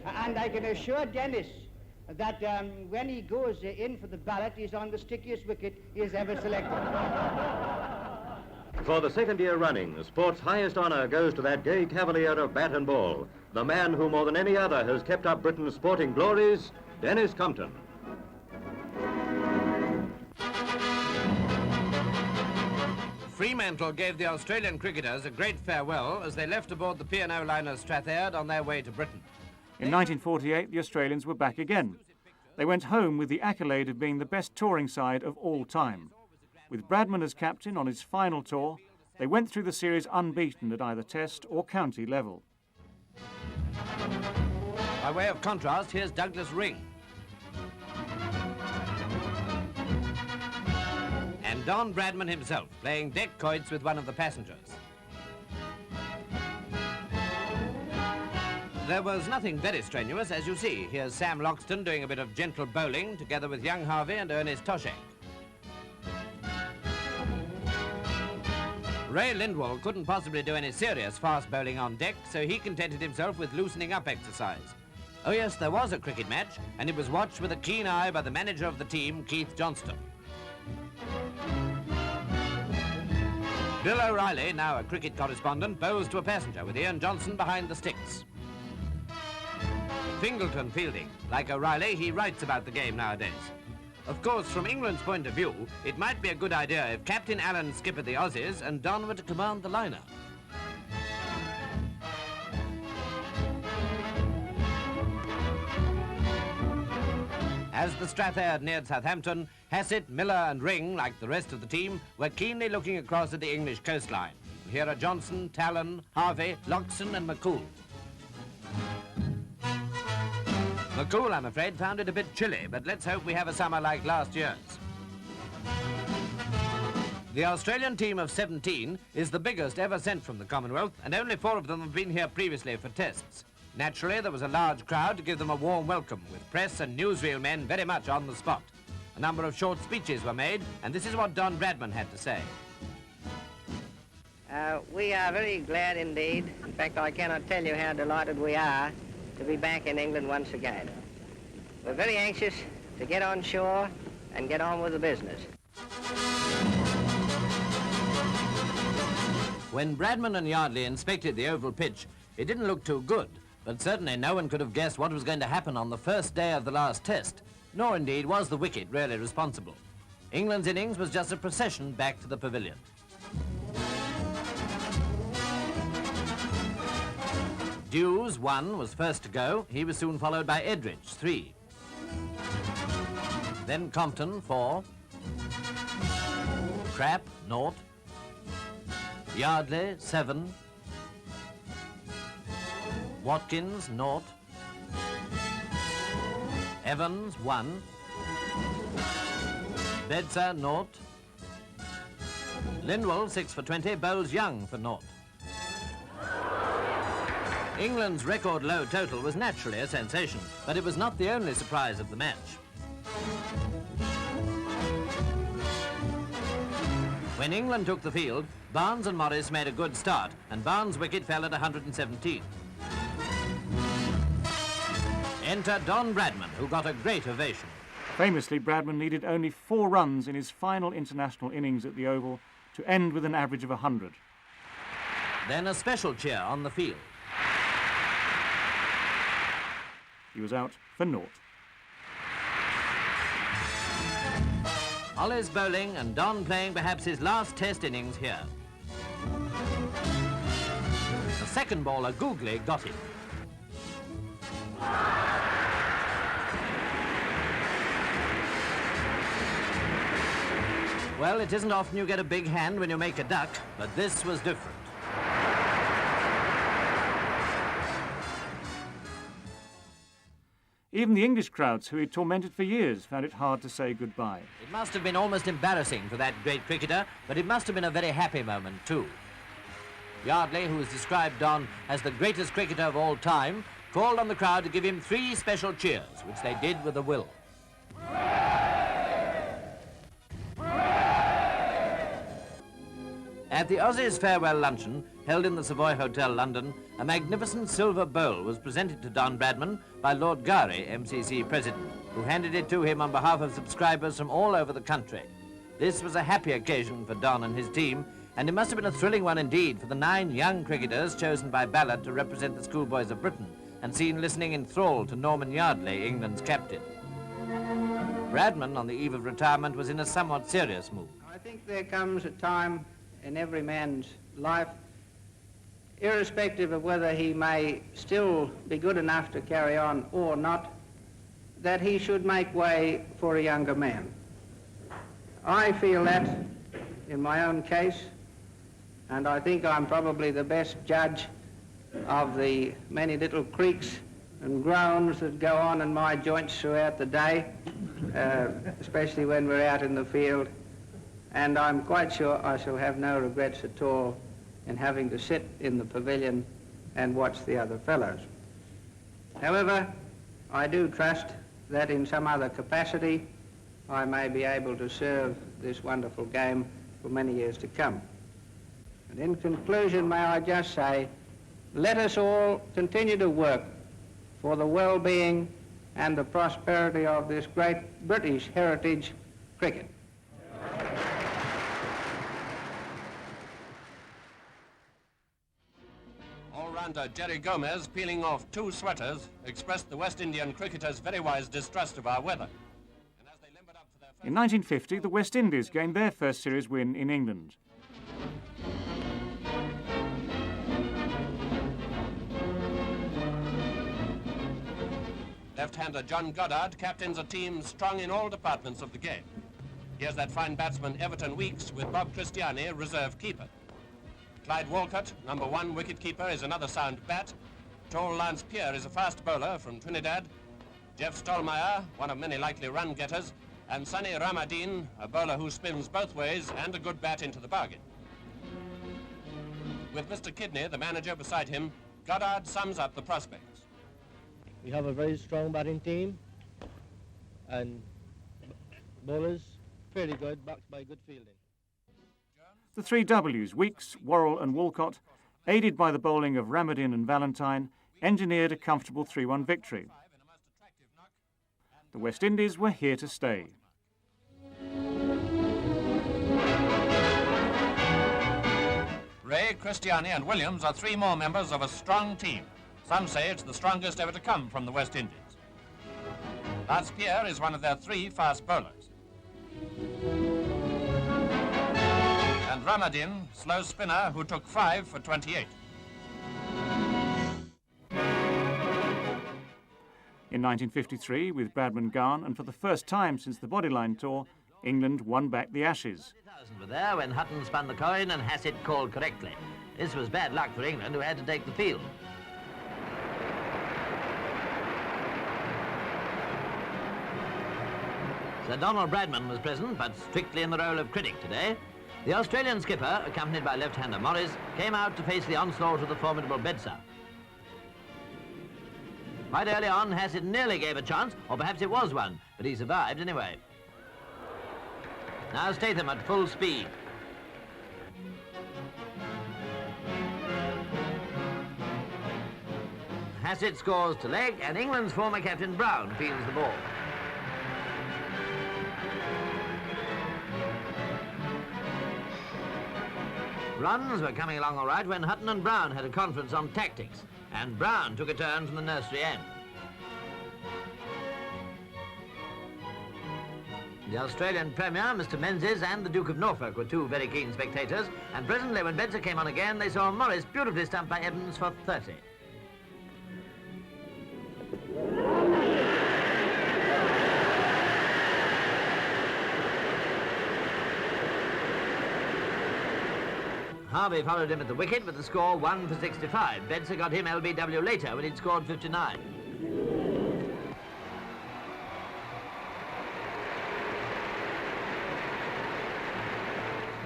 And I can assure Dennis that when he goes in for the ballot, he's on the stickiest wicket he has ever selected. For the second year running, the sport's highest honour goes to that gay cavalier of bat and ball, the man who more than any other has kept up Britain's sporting glories, Dennis Compton. Fremantle gave the Australian cricketers a great farewell as they left aboard the P&O liner Strathaired on their way to Britain. In 1948, the Australians were back again. They went home with the accolade of being the best touring side of all time. With Bradman as captain on his final tour, they went through the series unbeaten at either test or county level. By way of contrast, here's Douglas Ring. And Don Bradman himself, playing deck quoits with one of the passengers. There was nothing very strenuous, as you see. Here's Sam Loxton doing a bit of gentle bowling, together with young Harvey and Ernest Toshak. Ray Lindwall couldn't possibly do any serious fast bowling on deck, so he contented himself with loosening up exercise. Oh yes, there was a cricket match, and it was watched with a keen eye by the manager of the team, Keith Johnston. Bill O'Reilly, now a cricket correspondent, bows to a passenger with Ian Johnson behind the sticks. Fingleton fielding. Like O'Reilly, he writes about the game nowadays. Of course, from England's point of view, it might be a good idea if Captain Allen skippered the Aussies and Don were to command the liner. As the Strathaired neared Southampton, Hassett, Miller and Ring, like the rest of the team, were keenly looking across at the English coastline. Here are Johnson, Talon, Harvey, Loxton and McCool. McCool, I'm afraid, found it a bit chilly, but let's hope we have a summer like last year's. The Australian team of 17 is the biggest ever sent from the Commonwealth, and only 4 of them have been here previously for tests. Naturally, there was a large crowd to give them a warm welcome, with press and newsreel men very much on the spot. A number of short speeches were made, and this is what Don Bradman had to say. We are very glad indeed. In fact, I cannot tell you how delighted we are to be back in England once again. We're very anxious to get on shore and get on with the business. When Bradman and Yardley inspected the oval pitch, it didn't look too good, but certainly no one could have guessed what was going to happen on the first day of the last test, nor indeed was the wicket really responsible. England's innings was just a procession back to the pavilion. Dews, 1, was first to go. He was soon followed by Edridge, 3. Then Compton, 4. Krapp, 0. Yardley, 7. Watkins, 0. Evans, 1. Bedser, naught. Lindwall, 6 for 20, bowls Young for naught. England's record low total was naturally a sensation, but it was not the only surprise of the match. When England took the field, Barnes and Morris made a good start, and Barnes' wicket fell at 117. Enter Don Bradman, who got a great ovation. Famously, Bradman needed only 4 runs in his final international innings at the Oval to end with an average of 100. Then a special cheer on the field. He was out for naught. Hollis bowling and Don playing perhaps his last test innings here. The second bowler, Googly, got him. Well, it isn't often you get a big hand when you make a duck, but this was different. Even the English crowds, who he'd tormented for years, found it hard to say goodbye. It must have been almost embarrassing for that great cricketer, but it must have been a very happy moment too. Yardley, who has described Don as the greatest cricketer of all time, called on the crowd to give him 3 special cheers, which they did with a will. At the Aussies' farewell luncheon, held in the Savoy Hotel, London, a magnificent silver bowl was presented to Don Bradman by Lord Gowrie, MCC President, who handed it to him on behalf of subscribers from all over the country. This was a happy occasion for Don and his team, and it must have been a thrilling one indeed for the 9 young cricketers chosen by Ballard to represent the schoolboys of Britain and seen listening enthralled to Norman Yardley, England's captain. Bradman, on the eve of retirement, was in a somewhat serious mood. I think there comes a time in every man's life, irrespective of whether he may still be good enough to carry on or not, that he should make way for a younger man. I feel that in my own case, and I think I'm probably the best judge of the many little creaks and groans that go on in my joints throughout the day, especially when we're out in the field. And I'm quite sure I shall have no regrets at all in having to sit in the pavilion and watch the other fellows. However, I do trust that in some other capacity I may be able to serve this wonderful game for many years to come. And in conclusion, may I just say, let us all continue to work for the well-being and the prosperity of this great British heritage, cricket. All-rounder Jerry Gomez, peeling off 2 sweaters, expressed the West Indian cricketers' very wise distrust of our weather. In 1950, the West Indies gained their first series win in England. Left-hander John Goddard captains a team strong in all departments of the game. Here's that fine batsman Everton Weekes with Bob Christiani, reserve keeper. Clyde Walcott, number 1 wicket-keeper, is another sound bat. Tall Lance Pierre is a fast bowler from Trinidad. Jeff Stolmeyer, one of many likely run-getters. And Sonny Ramadeen, a bowler who spins both ways and a good bat into the bargain. With Mr. Kidney, the manager, beside him, Goddard sums up the prospects. We have a very strong batting team and bowlers fairly good, backed by good fielding. The 3 Ws, Weekes, Worrell and Walcott, aided by the bowling of Ramadeen and Valentine, engineered a comfortable 3-1 victory. The West Indies were here to stay. Ray, Christiani and Williams are 3 more members of a strong team. Some say it's the strongest ever to come from the West Indies. Lance Pierre is one of their 3 fast bowlers. And Ramadeen, slow spinner, who took 5 for 28. In 1953, with Bradman gone, and for the first time since the Bodyline tour, England won back the Ashes. Were there when Hutton spun the coin and Hassett called correctly. This was bad luck for England, who had to take the field. Sir Donald Bradman was present, but strictly in the role of critic today. The Australian skipper, accompanied by left-hander Morris, came out to face the onslaught of the formidable Bedser. Quite early on, Hassett nearly gave a chance, or perhaps it was one, but he survived anyway. Now Statham at full speed. Hassett scores to leg, and England's former captain Brown fields the ball. Runs were coming along all right when Hutton and Brown had a conference on tactics, and Brown took a turn from the nursery end. The Australian Premier, Mr. Menzies, and the Duke of Norfolk were two very keen spectators, and presently when Bedser came on again, they saw Morris beautifully stumped by Evans for 30. Harvey followed him at the wicket with the score 1 for 65. Bedser got him LBW later when he'd scored 59.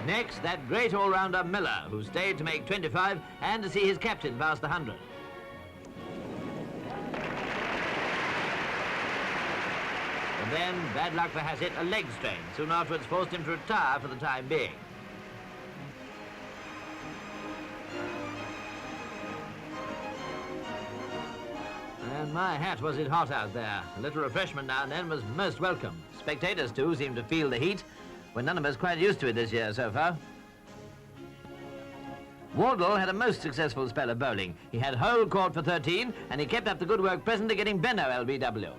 Next, that great all-rounder Miller, who stayed to make 25 and to see his captain pass the 100. And then, bad luck for Hassett, a leg strain soon afterwards forced him to retire for the time being. And my hat, was it hot out there. A little refreshment now and then was most welcome. Spectators, too, seemed to feel the heat, when none of us quite used to it this year so far. Wardle had a most successful spell of bowling. He had whole court for 13, and he kept up the good work presently getting Benno LBW.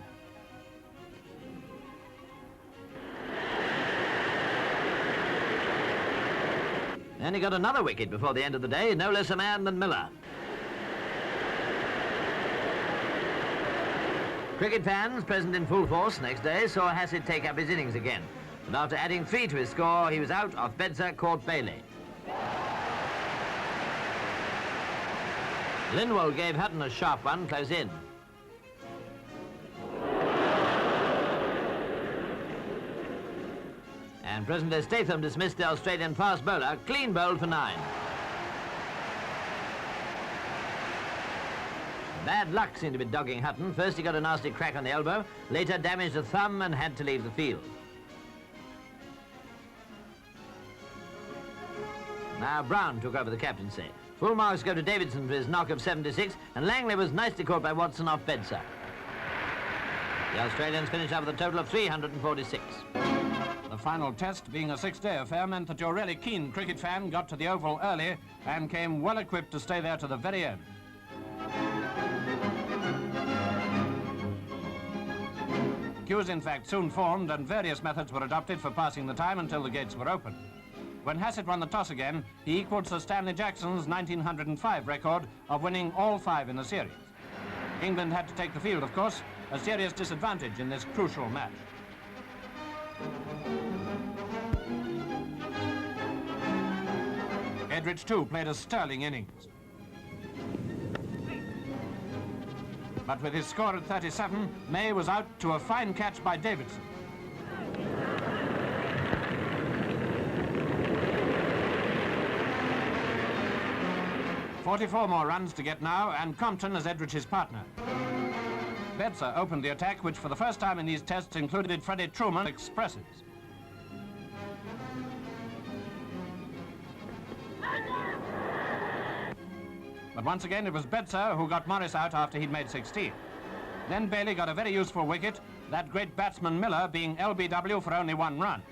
And he got another wicket before the end of the day, no less a man than Miller. Cricket fans present in full force next day saw Hassett take up his innings again. And after adding 3 to his score, he was out off Bedser, caught Bailey. Lindwall gave Hutton a sharp one close in. And presently Statham dismissed the Australian fast bowler, clean bowled for 9. Bad luck seemed to be dogging Hutton. First he got a nasty crack on the elbow, later damaged the thumb and had to leave the field. Now Brown took over the captaincy. Full marks go to Davidson for his knock of 76, and Langley was nicely caught by Watson off Bedser. The Australians finished up with a total of 346. The final test, being a 6-day affair, meant that your really keen cricket fan got to the Oval early and came well equipped to stay there to the very end. Queues, in fact, soon formed, and various methods were adopted for passing the time until the gates were open. When Hassett won the toss again, he equalled Sir Stanley Jackson's 1905 record of winning all 5 in the series. England had to take the field, of course, a serious disadvantage in this crucial match. Edridge, too, played a sterling innings. But with his score at 37, May was out to a fine catch by Davidson. "44 more runs to get now, and Compton as Edridge's partner." Bedser opened the attack, which for the first time in these tests included Freddie Truman expresses. But once again, it was Bedser who got Morris out after he'd made 16. Then Bailey got a very useful wicket, that great batsman Miller being LBW for only 1 run.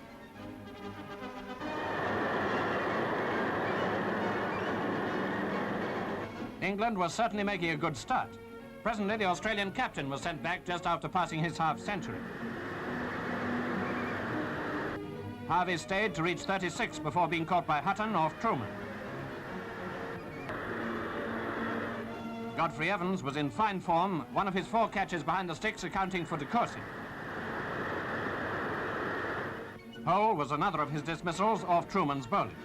England was certainly making a good start. Presently, the Australian captain was sent back just after passing his half-century. Harvey stayed to reach 36 before being caught by Hutton off Truman. Godfrey Evans was in fine form, one of his 4 catches behind the sticks accounting for De Courcy. Hole was another of his dismissals off Truman's bowling.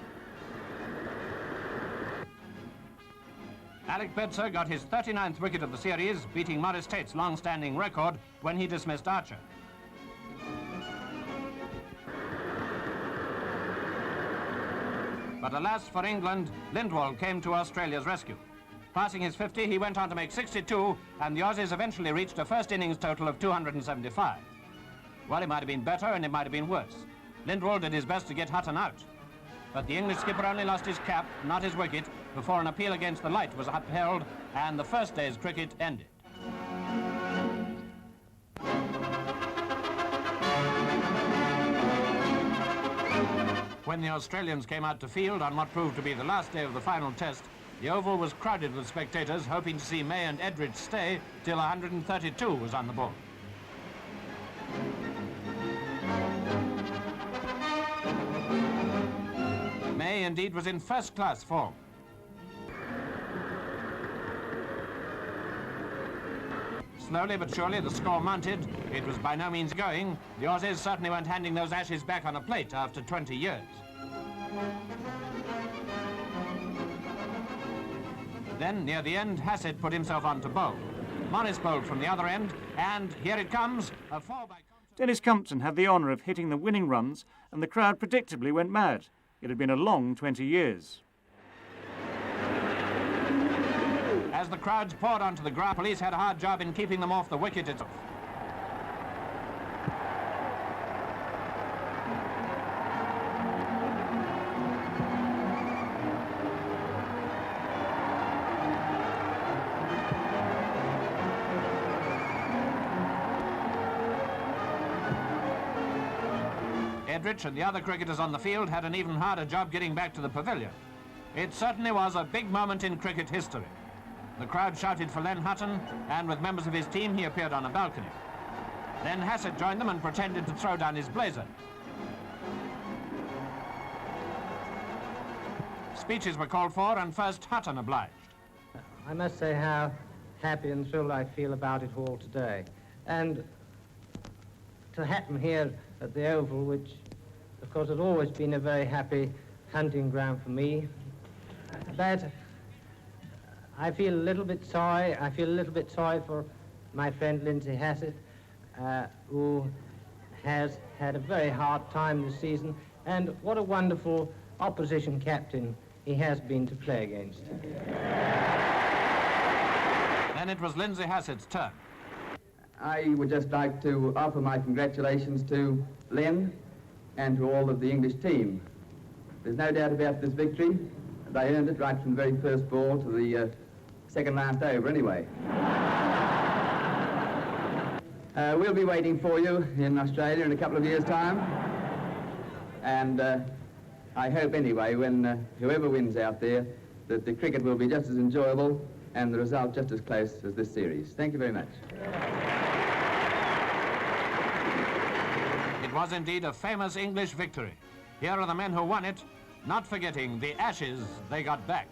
Alec Bedser got his 39th wicket of the series, beating Morris Tate's long-standing record when he dismissed Archer. But alas for England, Lindwall came to Australia's rescue. Passing his 50, he went on to make 62, and the Aussies eventually reached a first innings total of 275. Well, it might have been better and it might have been worse. Lindwall did his best to get Hutton out. But the English skipper only lost his cap, not his wicket, before an appeal against the light was upheld and the first day's cricket ended. When the Australians came out to field on what proved to be the last day of the final test, the Oval was crowded with spectators hoping to see May and Edridge stay till 132 was on the ball. May indeed was in first-class form. Slowly but surely the score mounted. It was by no means going. The Aussies certainly weren't handing those ashes back on a plate after 20 years. Then, near the end, Hassett put himself on to bowl. Morris bowled from the other end, and here it comes, a 4 by... Dennis Compton had the honour of hitting the winning runs, and the crowd predictably went mad. It had been a long 20 years. As the crowds poured onto the ground, police had a hard job in keeping them off the wicket itself. Edridge and the other cricketers on the field had an even harder job getting back to the pavilion. It certainly was a big moment in cricket history. The crowd shouted for Len Hutton, and with members of his team he appeared on a balcony. Then Hassett joined them and pretended to throw down his blazer. Speeches were called for, and first Hutton obliged. I must say how happy and thrilled I feel about it all today. And to happen here at the Oval, which of course has always been a very happy hunting ground for me, but I feel a little bit sorry. I feel a little bit sorry for my friend Lindsay Hassett, who has had a very hard time this season, and what a wonderful opposition captain he has been to play against. Then it was Lindsay Hassett's turn. I would just like to offer my congratulations to Len and to all of the English team. There's no doubt about this victory. They earned it right from the very first ball to the second last over anyway. We'll be waiting for you in Australia in a couple of years' time. And I hope anyway, when whoever wins out there, that the cricket will be just as enjoyable and the result just as close as this series. Thank you very much. It was indeed a famous English victory. Here are the men who won it, not forgetting the ashes they got back.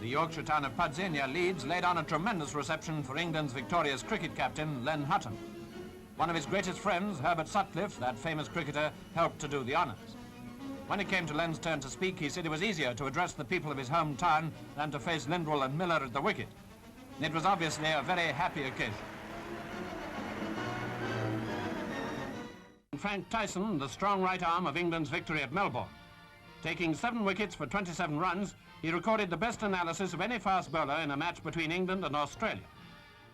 The Yorkshire town of Pudsey near Leeds laid on a tremendous reception for England's victorious cricket captain, Len Hutton. One of his greatest friends, Herbert Sutcliffe, that famous cricketer, helped to do the honours. When it came to Len's turn to speak, he said it was easier to address the people of his hometown than to face Lindwall and Miller at the wicket. It was obviously a very happy occasion. Frank Tyson, the strong right arm of England's victory at Melbourne. Taking 7 wickets for 27 runs, he recorded the best analysis of any fast bowler in a match between England and Australia.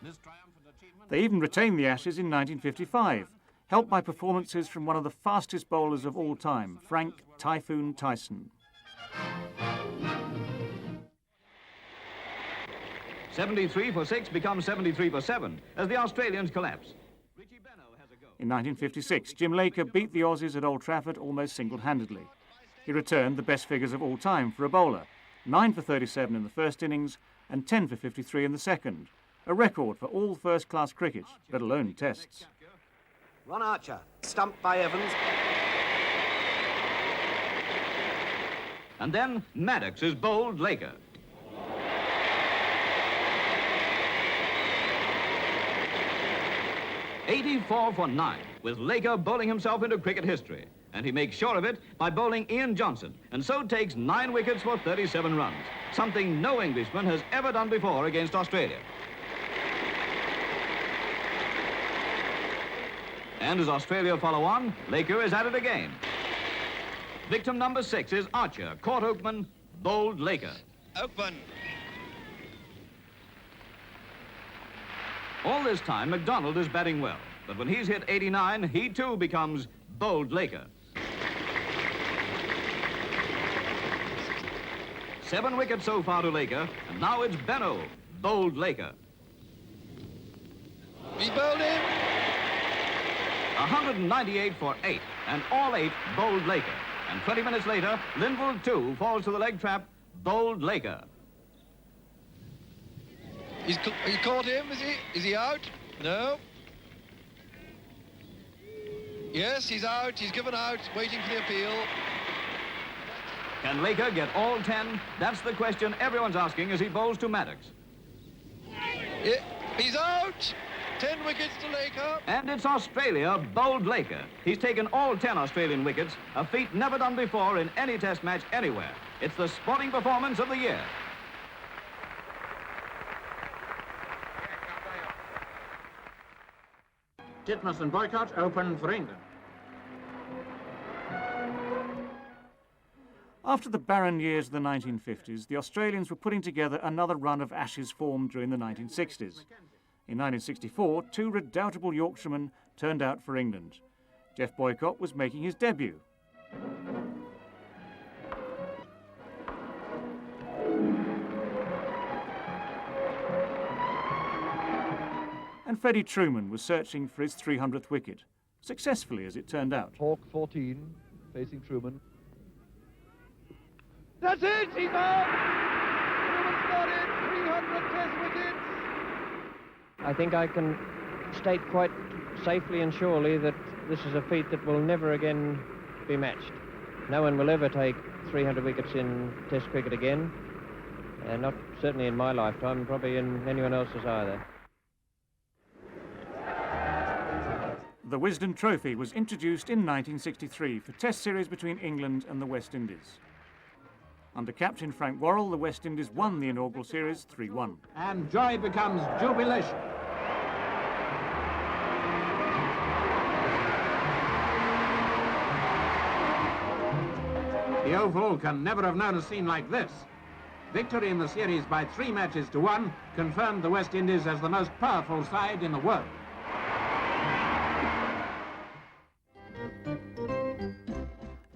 This triumphant achievement... They even retained the Ashes in 1955, helped by performances from one of the fastest bowlers of all time, Frank Typhoon Tyson. 73 for 6 becomes 73 for 7 as the Australians collapse. In 1956, Jim Laker beat the Aussies at Old Trafford almost single-handedly. He returned the best figures of all time for a bowler, 9 for 37 in the first innings and 10 for 53 in the second, a record for all first-class cricket, let alone tests. Ron Archer, stumped by Evans. And then Maddox is bowled Laker. "84 for 9, with Laker bowling himself into cricket history. And he makes sure of it by bowling Ian Johnson, and so takes 9 wickets for 37 runs, something no Englishman has ever done before against Australia. And as Australia follow on, Laker is at it again. Victim number 6 is Archer, Court Oakman, Bold Laker. Oakman. All this time, MacDonald is batting well, but when he's hit 89, he too becomes Bold Laker. 7 wickets so far to Laker, and now it's Benno, Bold Laker. He's bowled him. 198 for 8, and all 8 Bold Laker. And 20 minutes later, Linville too falls to the leg trap, Bold Laker. He caught him, is he? Is he out? No. Yes, he's out. He's given out, waiting for the appeal. Can Laker get all 10? That's the question everyone's asking as he bowls to Maddox. He's out. 10 wickets to Laker. And it's Australia, Bold Laker. He's taken all 10 Australian wickets, a feat never done before in any test match anywhere. It's the sporting performance of the year. Titmus and Boycott open for England. After the barren years of the 1950s, the Australians were putting together another run of Ashes formed during the 1960s. In 1964, 2 redoubtable Yorkshiremen turned out for England. Geoff Boycott was making his debut. And Freddie Truman was searching for his 300th wicket, successfully as it turned out. Hawke 14, facing Truman. That's it, he's on! Truman's got it, 300 test wickets! I think I can state quite safely and surely that this is a feat that will never again be matched. No one will ever take 300 wickets in Test cricket again, and not certainly in my lifetime, probably in anyone else's either. The Wisden Trophy was introduced in 1963 for Test series between England and the West Indies. Under captain Frank Worrell, the West Indies won the inaugural series 3-1. And joy becomes jubilation. The Oval can never have known a scene like this. Victory in the series by 3 matches to 1 confirmed the West Indies as the most powerful side in the world.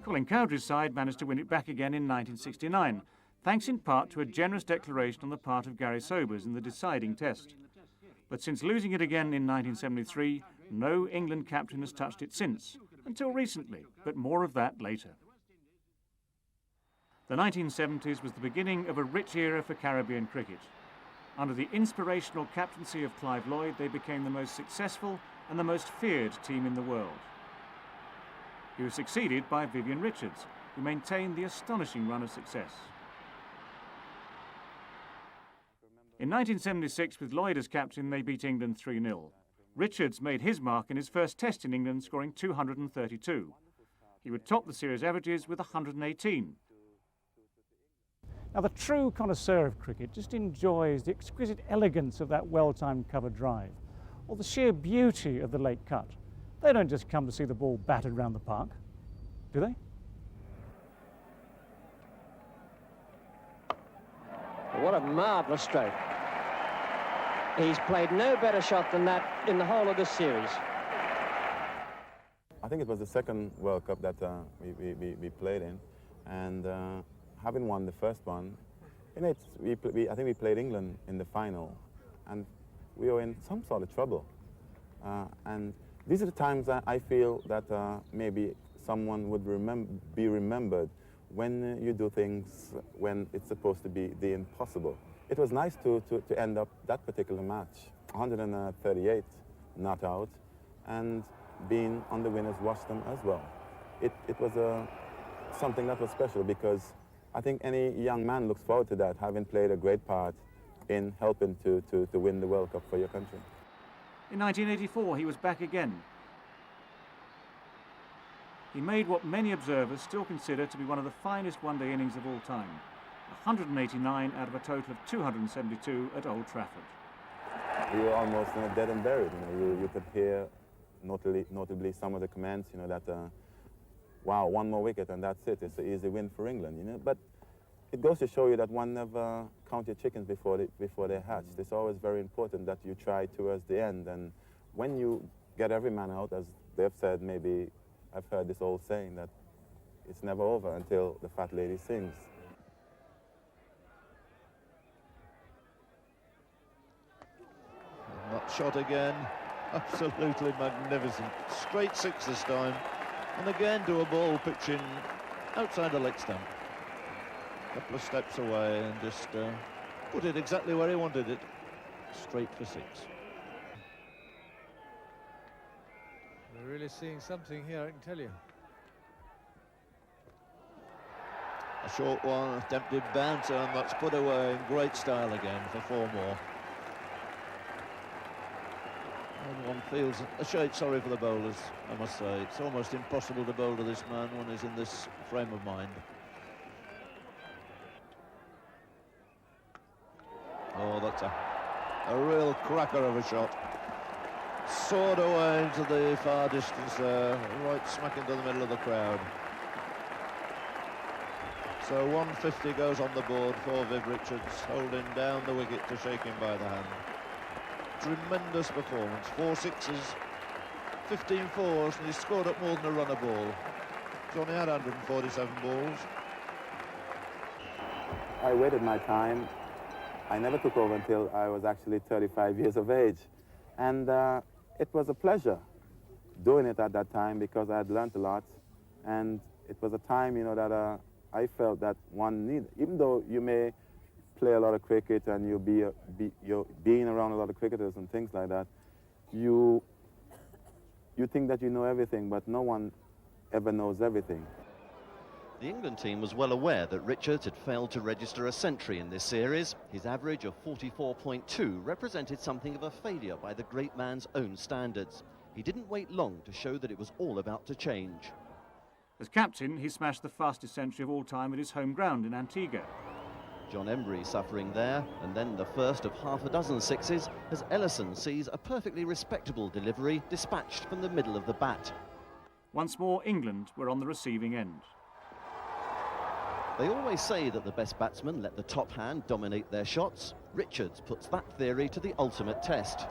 Colin Cowdrey's side managed to win it back again in 1969, thanks in part to a generous declaration on the part of Gary Sobers in the deciding test. But since losing it again in 1973, no England captain has touched it since, until recently, but more of that later. The 1970s was the beginning of a rich era for Caribbean cricket. Under the inspirational captaincy of Clive Lloyd, they became the most successful and the most feared team in the world. He was succeeded by Vivian Richards, who maintained the astonishing run of success. In 1976, with Lloyd as captain, they beat England 3-0. Richards made his mark in his first test in England, scoring 232. He would top the series averages with 118. Now, the true connoisseur of cricket just enjoys the exquisite elegance of that well-timed cover drive, or the sheer beauty of the late cut. They don't just come to see the ball battered round the park, do they? What a marvellous stroke. He's played no better shot than that in the whole of this series. I think it was the second World Cup that we played in, and having won the first one, you know, I think we played England in the final, and we were in some sort of trouble. And these are the times that I feel that maybe someone would be remembered when you do things when it's supposed to be the impossible. It was nice to end up that particular match, 138 not out, and being on the winners watched them as well. It was something that was special, because I think any young man looks forward to that, having played a great part in helping to win the World Cup for your country. In 1984, he was back again. He made what many observers still consider to be one of the finest one-day innings of all time, 189 out of a total of 272 at Old Trafford. We were almost dead and buried. You could hear, notably some of the comments, that wow, one more wicket and that's it. It's an easy win for England, you know. But it goes to show you that one never count your chickens before they hatch. It's always very important that you try towards the end. And when you get every man out, as they've said, maybe I've heard this old saying that it's never over until the fat lady sings. Not shot again. Absolutely magnificent. Straight six this time. And again to a ball pitching outside the leg stump. A couple of steps away and just put it exactly where he wanted it. Straight for six. We're really seeing something here, I can tell you. A short one, attempted bouncer, and that's put away in great style again for 4 more. And one feels a shade sorry for the bowlers, I must say. It's almost impossible to bowl to this man when he's in this frame of mind. Oh, that's a real cracker of a shot. Soared away into the far distance there, right smack into the middle of the crowd. So 150 goes on the board for Viv Richards, holding down the wicket to shake him by the hand. Tremendous performance, 4 sixes, 15 fours, and he's scored up more than a run a ball. He's only had 147 balls. I waited my time. I never took over until I was actually 35 years of age. And it was a pleasure doing it at that time because I had learned a lot. And it was a time, you know, that I felt that one needed, even though you may play a lot of cricket and you're being around a lot of cricketers and things like that, you think that you know everything, but no one ever knows everything. The England team was well aware that Richards had failed to register a century in this series. His average of 44.2 represented something of a failure by the great man's own standards. He didn't wait long to show that it was all about to change. As captain, he smashed the fastest century of all time at his home ground in Antigua. John Embry suffering there, and then the first of half a dozen sixes as Ellison sees a perfectly respectable delivery dispatched from the middle of the bat. Once more, England were on the receiving end. They always say that the best batsmen let the top hand dominate their shots. Richards puts that theory to the ultimate test.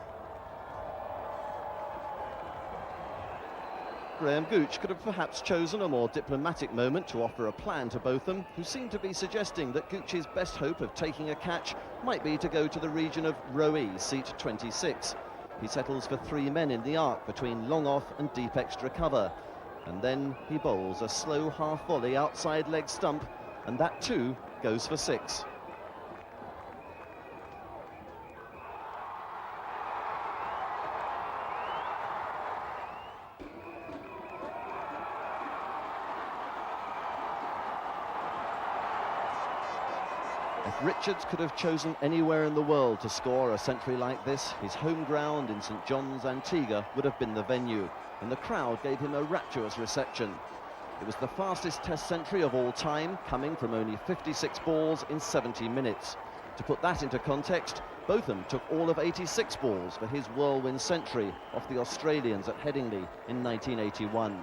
Graham Gooch could have perhaps chosen a more diplomatic moment to offer a plan to Botham, who seemed to be suggesting that Gooch's best hope of taking a catch might be to go to the region of row E, seat 26. He settles for 3 men in the arc between long off and deep extra cover. And then he bowls a slow half volley outside leg stump, and that too goes for 6. If Richards could have chosen anywhere in the world to score a century like this, his home ground in St John's, Antigua, would have been the venue, and the crowd gave him a rapturous reception. It was the fastest Test century of all time, coming from only 56 balls in 70 minutes. To put that into context, Botham took all of 86 balls for his whirlwind century off the Australians at Headingley in 1981.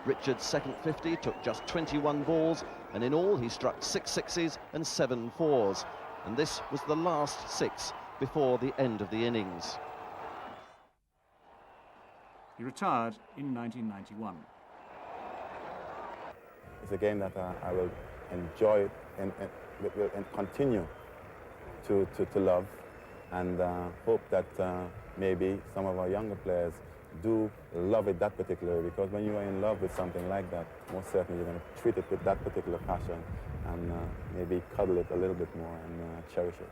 Richards' second 50 took just 21 balls, and in all he struck 6 sixes and 7 fours. And this was the last 6 before the end of the innings. He retired in 1991. It's a game that I will enjoy and will continue to love, and hope that maybe some of our younger players do love it that particularly, because when you are in love with something like that, most certainly you're going to treat it with that particular passion and maybe cuddle it a little bit more and cherish it.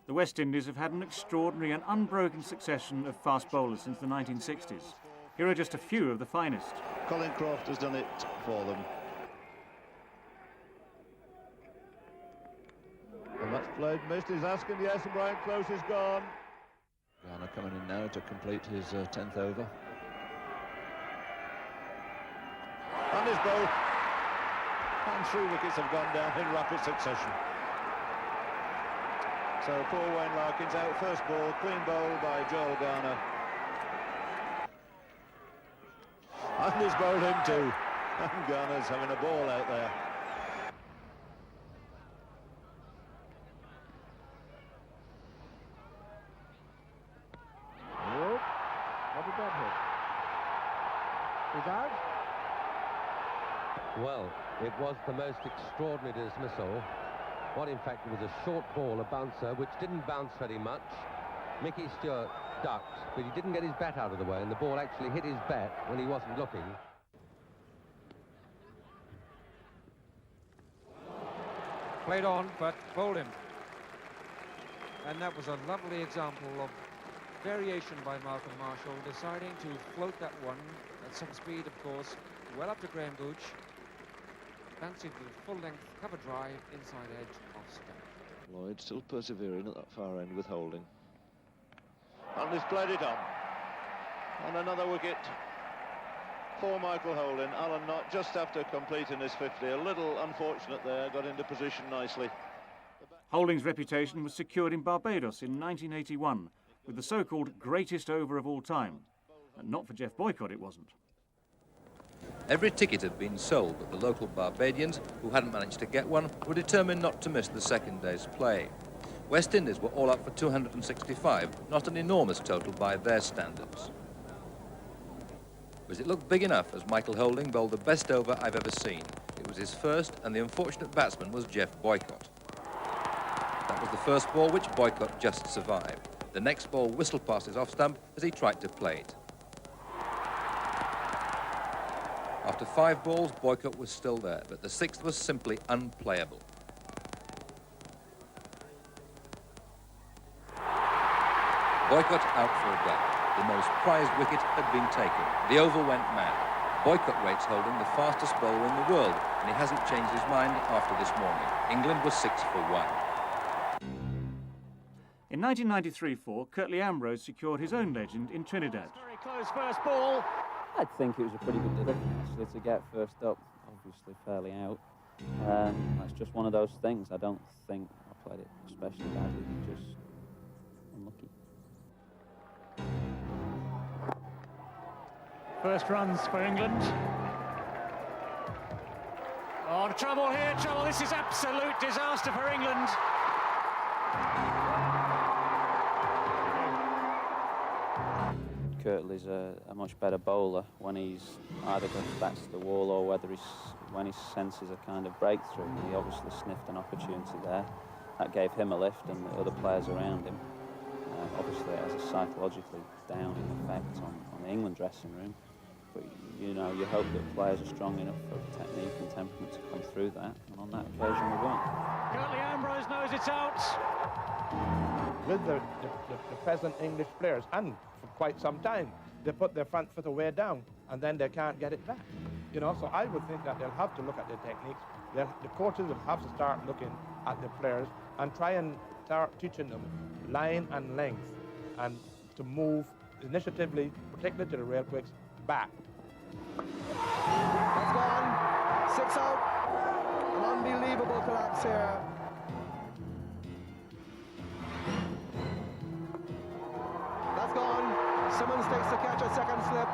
The West Indies have had an extraordinary and unbroken succession of fast bowlers since the 1960s. Here are just a few of the finest. Colin Croft has done it for them. And that's played missed. He's asking yes, and Brian Close is gone. Garner coming in now to complete his 10th over. And his ball. And 3 wickets have gone down in rapid succession. So poor Wayne Larkins out first ball, clean bowl by Joel Garner. And he's bowled him too. And Garner's having a ball out there. Oh, what did that hit? He's out? Well, it was the most extraordinary dismissal. What, in fact, was a short ball, a bouncer, which didn't bounce very much. Mickey Stewart ducked, but he didn't get his bat out of the way, and the ball actually hit his bat when he wasn't looking. Played on, but bowled him. And that was a lovely example of variation by Malcolm Marshall, deciding to float that one at some speed, of course, well up to Graham Gooch. Fancied with full-length cover drive inside edge off stump. Lloyd still persevering at that far end with Holding. And he's played it on. And another wicket for Michael Holding. Alan Knott just after completing his 50. A little unfortunate there, got into position nicely. Holding's reputation was secured in Barbados in 1981 with the so-called greatest over of all time. And not for Jeff Boycott, it wasn't. Every ticket had been sold, but the local Barbadians, who hadn't managed to get one, were determined not to miss the second day's play. West Indies were all up for 265, not an enormous total by their standards. But it looked big enough as Michael Holding bowled the best over I've ever seen. It was his first, and the unfortunate batsman was Jeff Boycott. That was the first ball which Boycott just survived. The next ball whistled past his off-stump as he tried to play it. After 5 balls, Boycott was still there, but the 6th was simply unplayable. Boycott out for a day. The most prized wicket had been taken. The over went mad. Boycott rates Holding the fastest bowler in the world, and he hasn't changed his mind after this morning. England was 6 for 1. In 1993-4, Curtly Ambrose secured his own legend in Trinidad. Very close first ball. I think it was a pretty good delivery, actually, to get first up, obviously fairly out. That's just one of those things. I don't think I played it especially badly, just unlucky. First runs for England. Oh, trouble here, trouble. This is absolute disaster for England. Curtly's a much better bowler when he's either got his back to the wall or whether when he senses a kind of breakthrough. He obviously sniffed an opportunity there. That gave him a lift and the other players around him. Obviously it has a psychologically downing effect on the England dressing room. But, you know, you hope that players are strong enough for technique and temperament to come through that. And on that occasion we weren't. Curtly Ambrose knows it's out. With the present English players, and for quite some time, they put their front foot away down, and then they can't get it back. You know, so I would think that they'll have to look at their techniques. The coaches will have to start looking at the players and try and start teaching them line and length, and to move initiatively, particularly to the rail quicks, back. That's gone. 6 out. An unbelievable collapse here. That's gone. Simmons takes the catch, a second slip.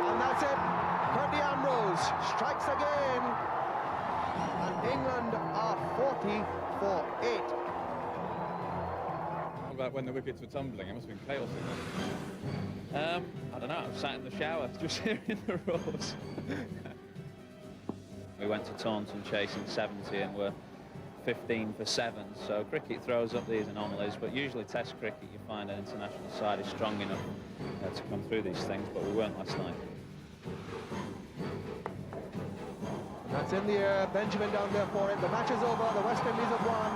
And that's it. Curtly Ambrose strikes again. And England are 40 for 8. What about when the wickets were tumbling? It must have been chaos in there. I don't know. I sat in the shower just hearing the roars. We went to Taunton chasing 70 and we're 15 for 7, so cricket throws up these anomalies, but usually Test cricket you find an international side is strong enough to come through these things, but we weren't last night. That's in the air. Benjamin down there for it. The match is over. The West Indies have won.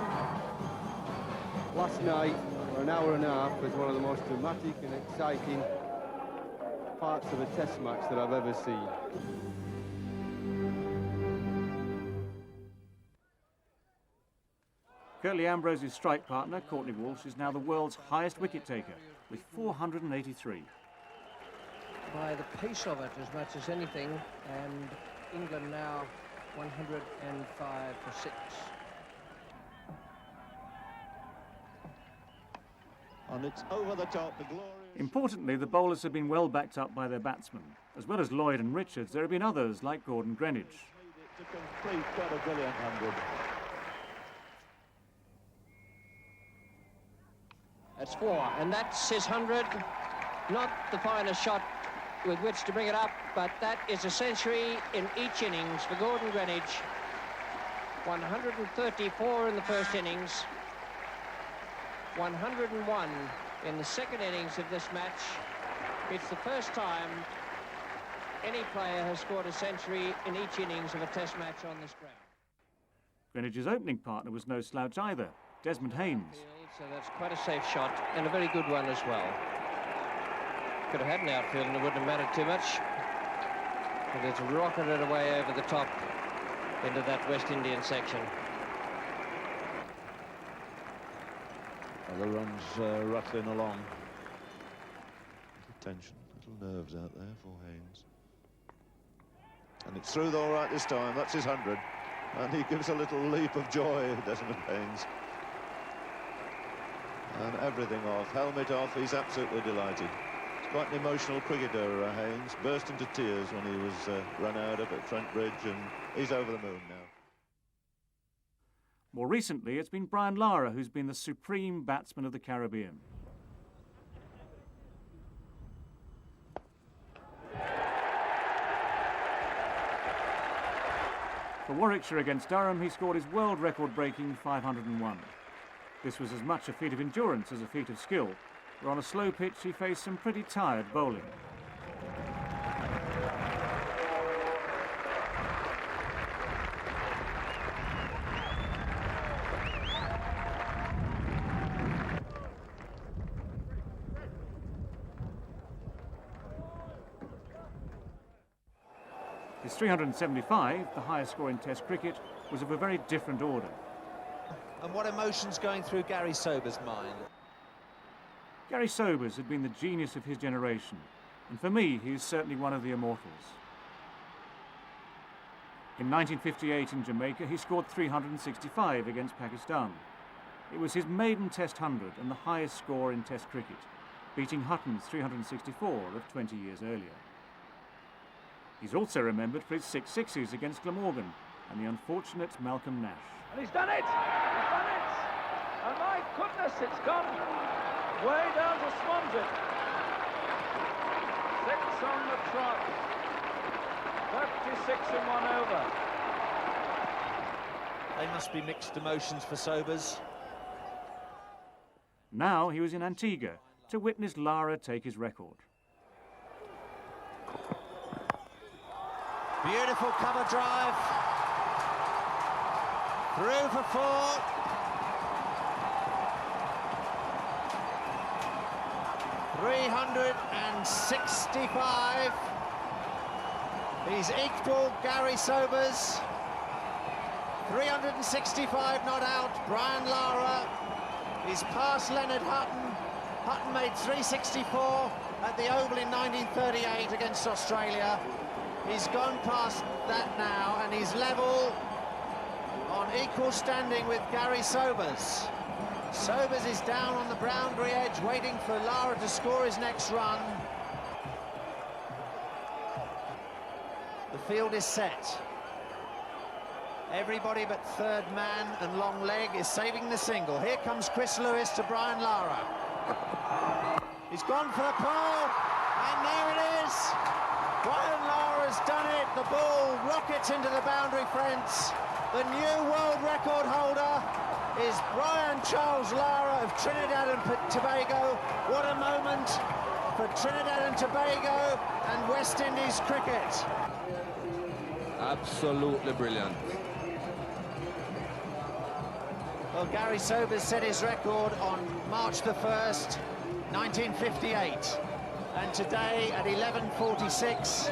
Last night, for an hour and a half, was one of the most dramatic and exciting parts of a Test match that I've ever seen. Curtly Ambrose's strike partner, Courtney Walsh, is now the world's highest wicket taker with 483. By the pace of it as much as anything, and England now 105 for 6. And it's over the top, the glorious... Importantly, the bowlers have been well backed up by their batsmen. As well as Lloyd and Richards, there have been others like Gordon Greenidge. To complete quite a brilliant 100. That's 4, and that's his 100. Not the finest shot with which to bring it up, but that is a century in each innings for Gordon Greenidge. 134 in the first innings, 101 in the second innings of this match. It's the first time any player has scored a century in each innings of a test match on this ground. Greenidge's opening partner was no slouch either, Desmond Haynes. So that's quite a safe shot, and a very good one as well. Could have had an outfield and it wouldn't have mattered too much. But it's rocketed away over the top into that West Indian section. The runs rattling along. Little tension, little nerves out there for Haynes. And it's through all right this time. That's his 100. And he gives a little leap of joy, Desmond Haynes. And everything off, helmet off, he's absolutely delighted. He's quite an emotional cricketer, Haynes. Burst into tears when he was run out up at Trent Bridge, and he's over the moon now. More recently, it's been Brian Lara who's been the supreme batsman of the Caribbean. For Warwickshire against Durham, he scored his world record-breaking 501. This was as much a feat of endurance as a feat of skill, where on a slow pitch he faced some pretty tired bowling. His 375, the highest score in Test cricket, was of a very different order. And what emotions going through Gary Sobers' mind? Gary Sobers had been the genius of his generation, and for me, he is certainly one of the immortals. In 1958 in Jamaica, he scored 365 against Pakistan. It was his maiden Test 100 and the highest score in Test cricket, beating Hutton's 364 of 20 years earlier. He's also remembered for his 6 sixes against Glamorgan and the unfortunate Malcolm Nash. And he's done it! He's done it! And my goodness, it's gone way down to Swansea. 6 on the trot. 36 in 1 over. They must be mixed emotions for Sobers. Now he was in Antigua to witness Lara take his record. Beautiful cover drive. Through for 4. .365. He's equalled Gary Sobers. 365 not out. Brian Lara. He's passed Leonard Hutton. Hutton made 364 at the Oval in 1938 against Australia. He's gone past that now, and he's level on equal standing with Gary Sobers. Sobers is down on the boundary edge, waiting for Lara to score his next run. The field is set. Everybody but third man and long leg is saving the single. Here comes Chris Lewis to Brian Lara. He's gone for the pole, and there it is. Brian Lara's done it. The ball rockets into the boundary fence. The new world record holder is Brian Charles Lara of Trinidad and Tobago. What a moment for Trinidad and Tobago and West Indies cricket. Absolutely brilliant. Well, Gary Sobers set his record on March the 1st, 1958. And today at 11:46,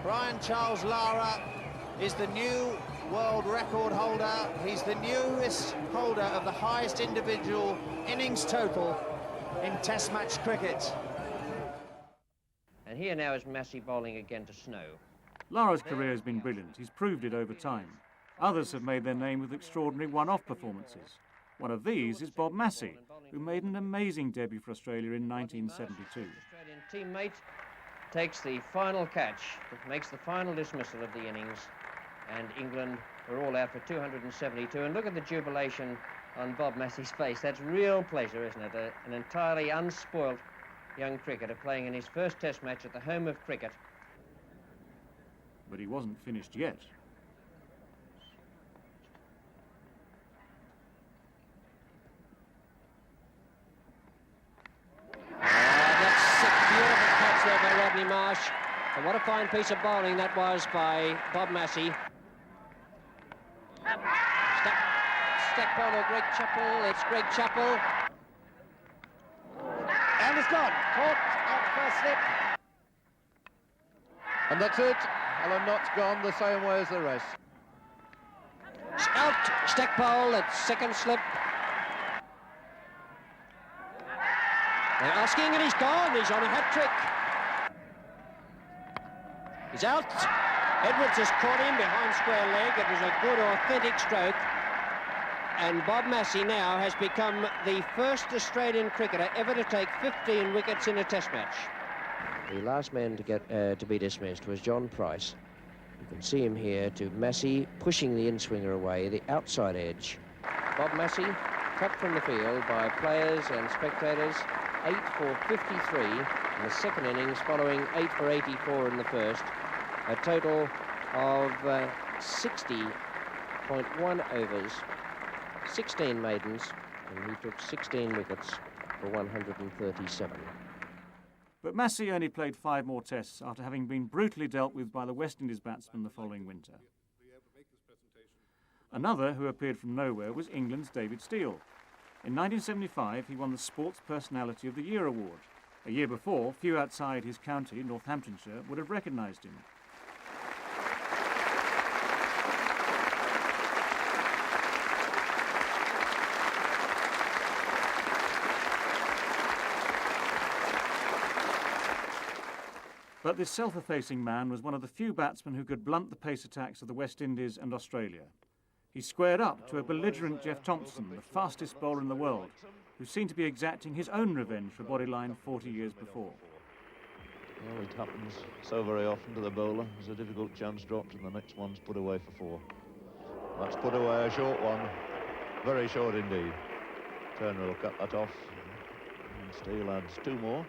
Brian Charles Lara is the new world record holder. He's the newest holder of the highest individual innings total in Test match cricket. And here now is Massey bowling again to Snow. Lara's career has been brilliant. He's proved it over time. Others have made their name with extraordinary one-off performances. One of these is Bob Massey, who made an amazing debut for Australia in 1972. Australian teammate takes the final catch, makes the final dismissal of the innings, and England were all out for 272. And look at the jubilation on Bob Massey's face. That's real pleasure, isn't it? An entirely unspoilt young cricketer playing in his first Test match at the home of cricket. But he wasn't finished yet. Marsh. And what a fine piece of bowling that was by Bob Massey. Stackpole or Greg Chappell. It's Greg Chappell. And it's gone. Caught out first slip. And that's it. Alan Knott's gone the same way as the rest. It's out. Stackpole at second slip. They're asking and he's gone. He's on a hat-trick. He's out. Edwards has caught him behind square leg. It was a good, authentic stroke. And Bob Massey now has become the first Australian cricketer ever to take 15 wickets in a Test match. The last man to get to be dismissed was John Price. You can see him here to Massey pushing the in-swinger away, the outside edge. Bob Massey cut from the field by players and spectators. 8 for 53 in the second innings, following 8 for 84 in the first. A total of 60.1 overs, 16 maidens, and he took 16 wickets for 137. But Massey only played 5 more tests after having been brutally dealt with by the West Indies batsmen the following winter. Another who appeared from nowhere was England's David Steele. In 1975, he won the Sports Personality of the Year award. A year before, few outside his county, Northamptonshire, would have recognised him. But this self-effacing man was one of the few batsmen who could blunt the pace attacks of the West Indies and Australia. He squared up to a belligerent Jeff Thompson, the fastest bowler in the world, who seemed to be exacting his own revenge for Bodyline 40 years before. Well, it happens so very often to the bowler. There's a difficult chance dropped and the next one's put away for 4. That's put away a short one. Very short indeed. Turner will cut that off. And Steele adds 2 more.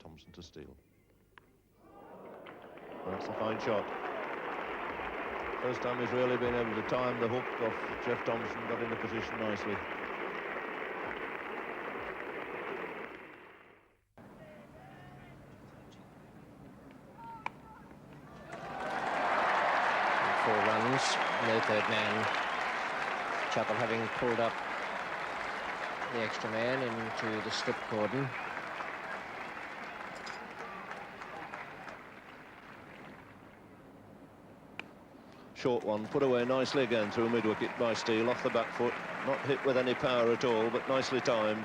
Thompson to Steele. That's a fine shot. First time he's really been able to time the hook off Jeff Thompson, got into position nicely. And 4 runs, no third man. Chappell having pulled up the extra man into the slip cordon. Short one, put away nicely again through mid-wicket by Steele, off the back foot, not hit with any power at all, but nicely timed.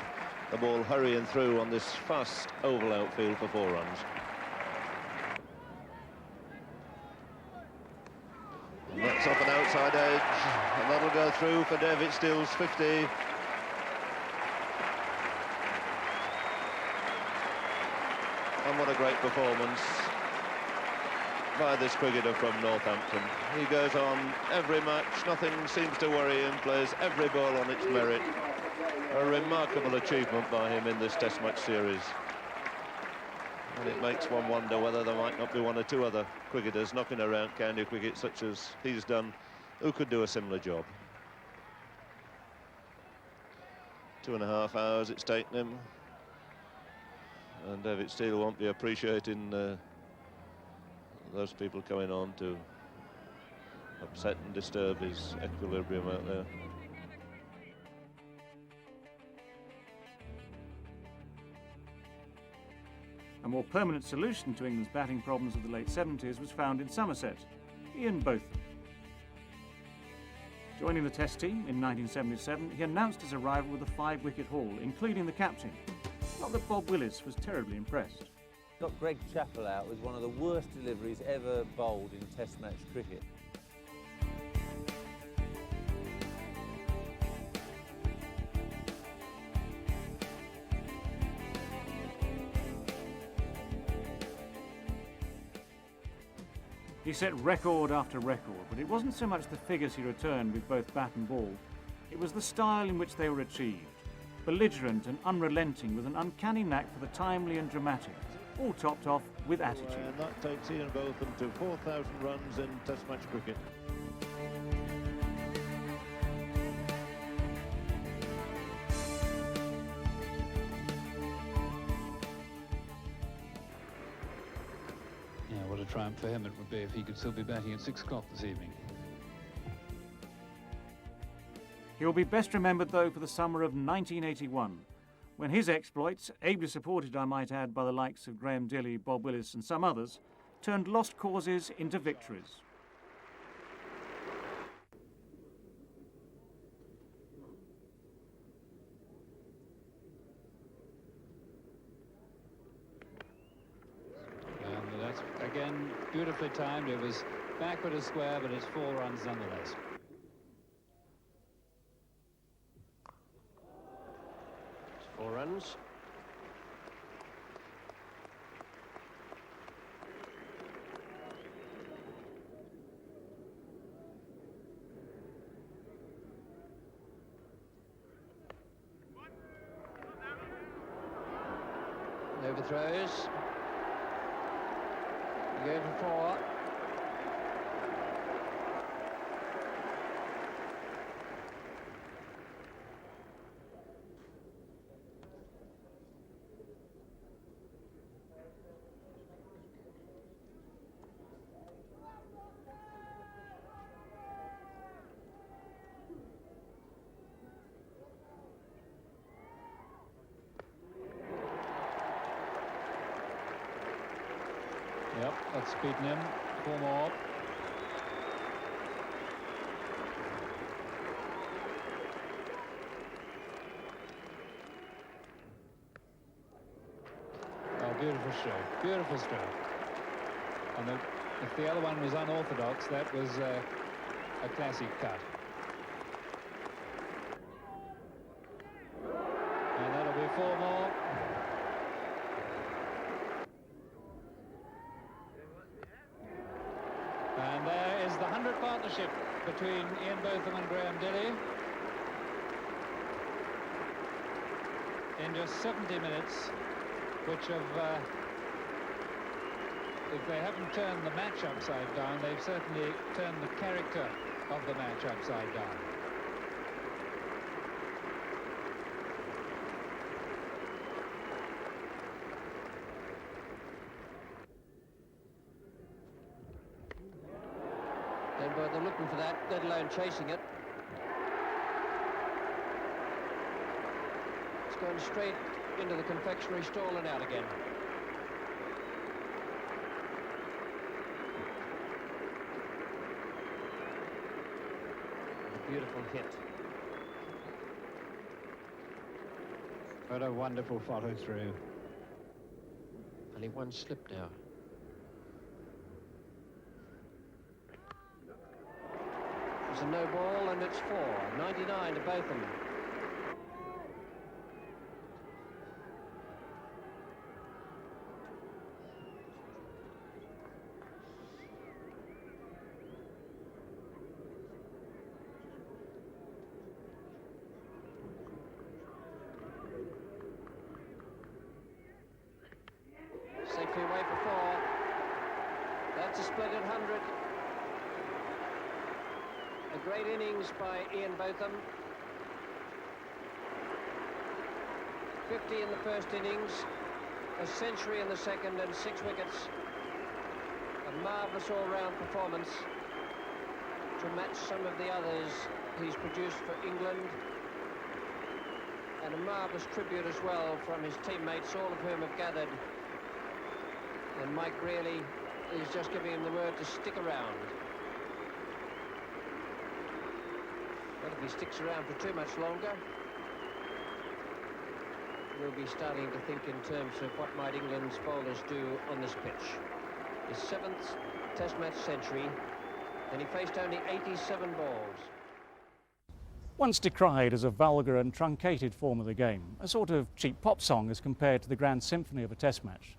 The ball hurrying through on this fast oval outfield for 4 runs. And that's off an outside edge, and that'll go through for David Steele's 50. And what a great performance by this cricketer from Northampton. He goes on every match, nothing seems to worry him, plays every ball on its merit. A remarkable achievement by him in this Test match series. And it makes one wonder whether there might not be 1 or 2 other cricketers knocking around county cricket such as he's done, who could do a similar job. 2.5 hours it's taken him. And David Steele won't be appreciating those people coming on to upset and disturb his equilibrium out there. A more permanent solution to England's batting problems of the late 70s was found in Somerset, Ian Botham. Joining the Test team in 1977, he announced his arrival with a 5-wicket haul, including the captain. Not that Bob Willis was terribly impressed. Got Greg Chappell out with one of the worst deliveries ever bowled in Test match cricket. He set record after record, but it wasn't so much the figures he returned with both bat and ball, it was the style in which they were achieved. Belligerent and unrelenting with an uncanny knack for the timely and dramatic, all topped off with attitude. And that takes Ian Botham to 4,000 runs in Test match cricket. Yeah, what a triumph for him it would be if he could still be batting at 6 o'clock this evening. He'll be best remembered, though, for the summer of 1981, when his exploits, ably supported, I might add, by the likes of Graham Dilley, Bob Willis and some others, turned lost causes into victories. And that's, again, beautifully timed. It was backward a square, but it's 4 runs nonetheless. It's 4 runs. Overthrows. Going for 4. Yep, that's beaten him. 4 more. Oh, beautiful stroke. Beautiful stroke. And if the other one was unorthodox, that was a classic cut. And that'll be 4 more. And there is the 100 partnership between Ian Botham and Graham Dilley. In just 70 minutes, which have, if they haven't turned the match upside down, they've certainly turned the character of the match upside down. They're looking for that, let alone chasing it. It's going straight into the confectionery stall and out again. A beautiful hit. What a wonderful follow through. Only one slip now. It's a no ball and it's 4. 99 to Botham. Safely away for 4. That's a splendid 100. A great innings by Ian Botham. 50 in the first innings, a century in the second, and 6 wickets. A marvellous all-round performance to match some of the others he's produced for England. And a marvellous tribute as well from his teammates, all of whom have gathered. And Mike Greeley is just giving him the word to stick around. But if he sticks around for too much longer, will be starting to think in terms of what might England's bowlers do on this pitch. His 7th Test match century, and he faced only 87 balls. Once decried as a vulgar and truncated form of the game, a sort of cheap pop song as compared to the grand symphony of a Test match,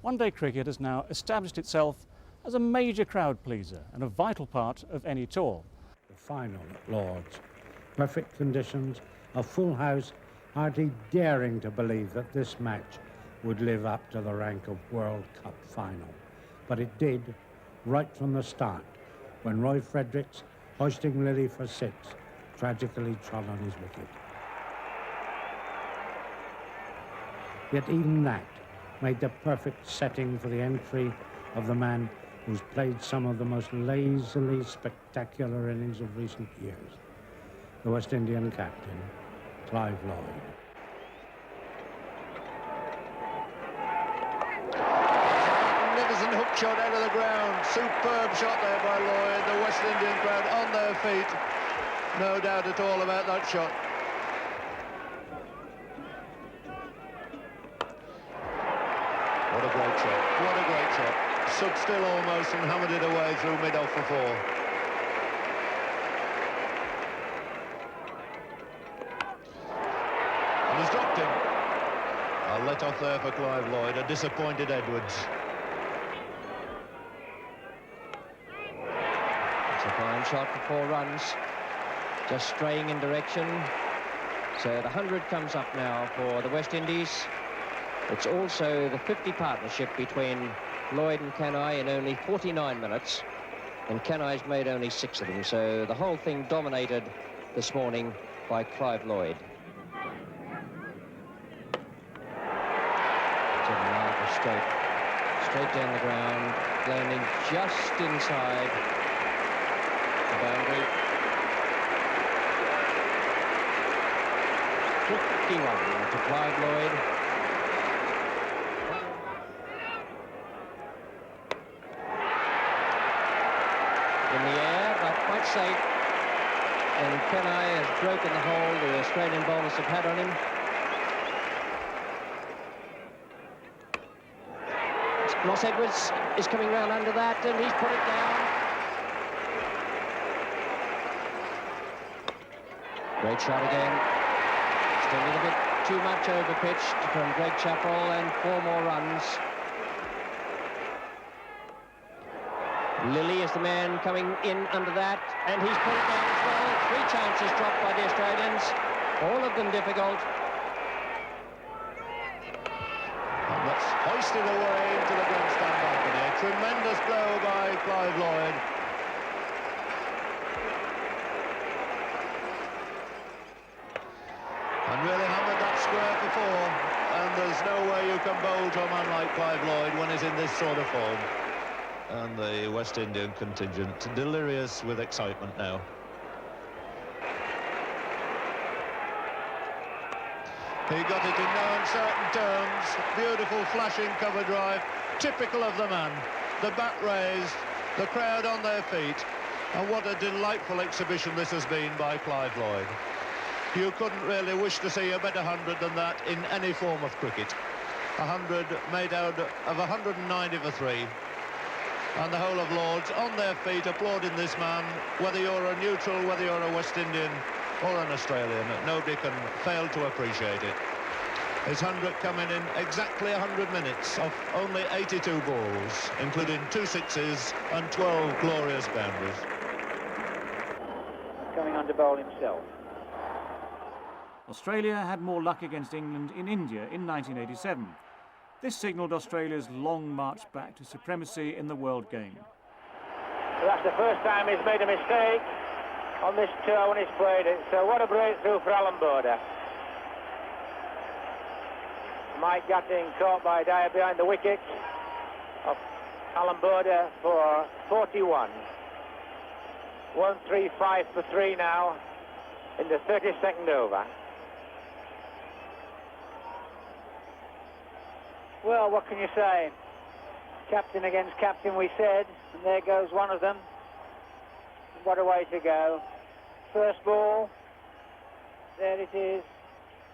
one-day cricket has now established itself as a major crowd pleaser and a vital part of any tour. The final at Lord's. Perfect conditions, a full house, hardly daring to believe that this match would live up to the rank of World Cup final. But it did, right from the start, when Roy Fredericks, hoisting Lillee for 6, tragically trod on his wicket. Yet even that made the perfect setting for the entry of the man who's played some of the most lazily spectacular innings of recent years, the West Indian captain, Clive Lloyd. Magnificent hook shot out of the ground. Superb shot there by Lloyd. The West Indian crowd on their feet. No doubt at all about that shot. What a great shot. What a great shot. Stood still almost and hammered it away through mid-off for 4. And he's dropped him. A let off there for Clive Lloyd. A disappointed Edwards. It's a fine shot for 4 runs. Just straying in direction. So the 100 comes up now for the West Indies. It's also the 50 partnership between Lloyd and Kanhai in only 49 minutes. And Kanhai's made only 6 of them. So the whole thing dominated this morning by Clive Lloyd. Straight down the ground, landing just inside the boundary. 51 to Clive Lloyd. In the air, but quite safe. And Kanhai has broken the hold the Australian bowlers have had on him. Ross Edwards is coming round under that, and he's put it down. Great shot again. Still a little bit too much over-pitched from Greg Chappell, and 4 more runs. Lillee is the man coming in under that, and he's put it down as well. 3 chances dropped by the Australians, all of them difficult. And that's hoisted away into the grandstand balcony. A tremendous blow by Clive Lloyd. And really hammered that square for 4. And there's no way you can bowl to a man like Clive Lloyd when he's in this sort of form. And the West Indian contingent delirious with excitement now. He got it in no uncertain terms. Beautiful flashing cover drive, typical of the man. The bat raised, the crowd on their feet, and what a delightful exhibition this has been by Clive Lloyd. You couldn't really wish to see a better 100 than that in any form of cricket. 100 made out of 190 for 3. And the whole of Lords on their feet applauding this man, whether you're a neutral, whether you're a West Indian or an Australian. Nobody can fail to appreciate it. His 100 coming in exactly 100 minutes off only 82 balls, including 2 sixes and 12 glorious boundaries. Coming on to bowl himself. Australia had more luck against England in India in 1987. This signalled Australia's long march back to supremacy in the world game. So that's the first time he's made a mistake on this tour when he's played it. So what a breakthrough for Alan Border. Mike Gatting caught by Dyer behind the wicket of Alan Border for 41. 135 for 3 now in the 32nd over. Well, what can you say? Captain against captain, we said, and there goes one of them. What a way to go. First ball, there it is.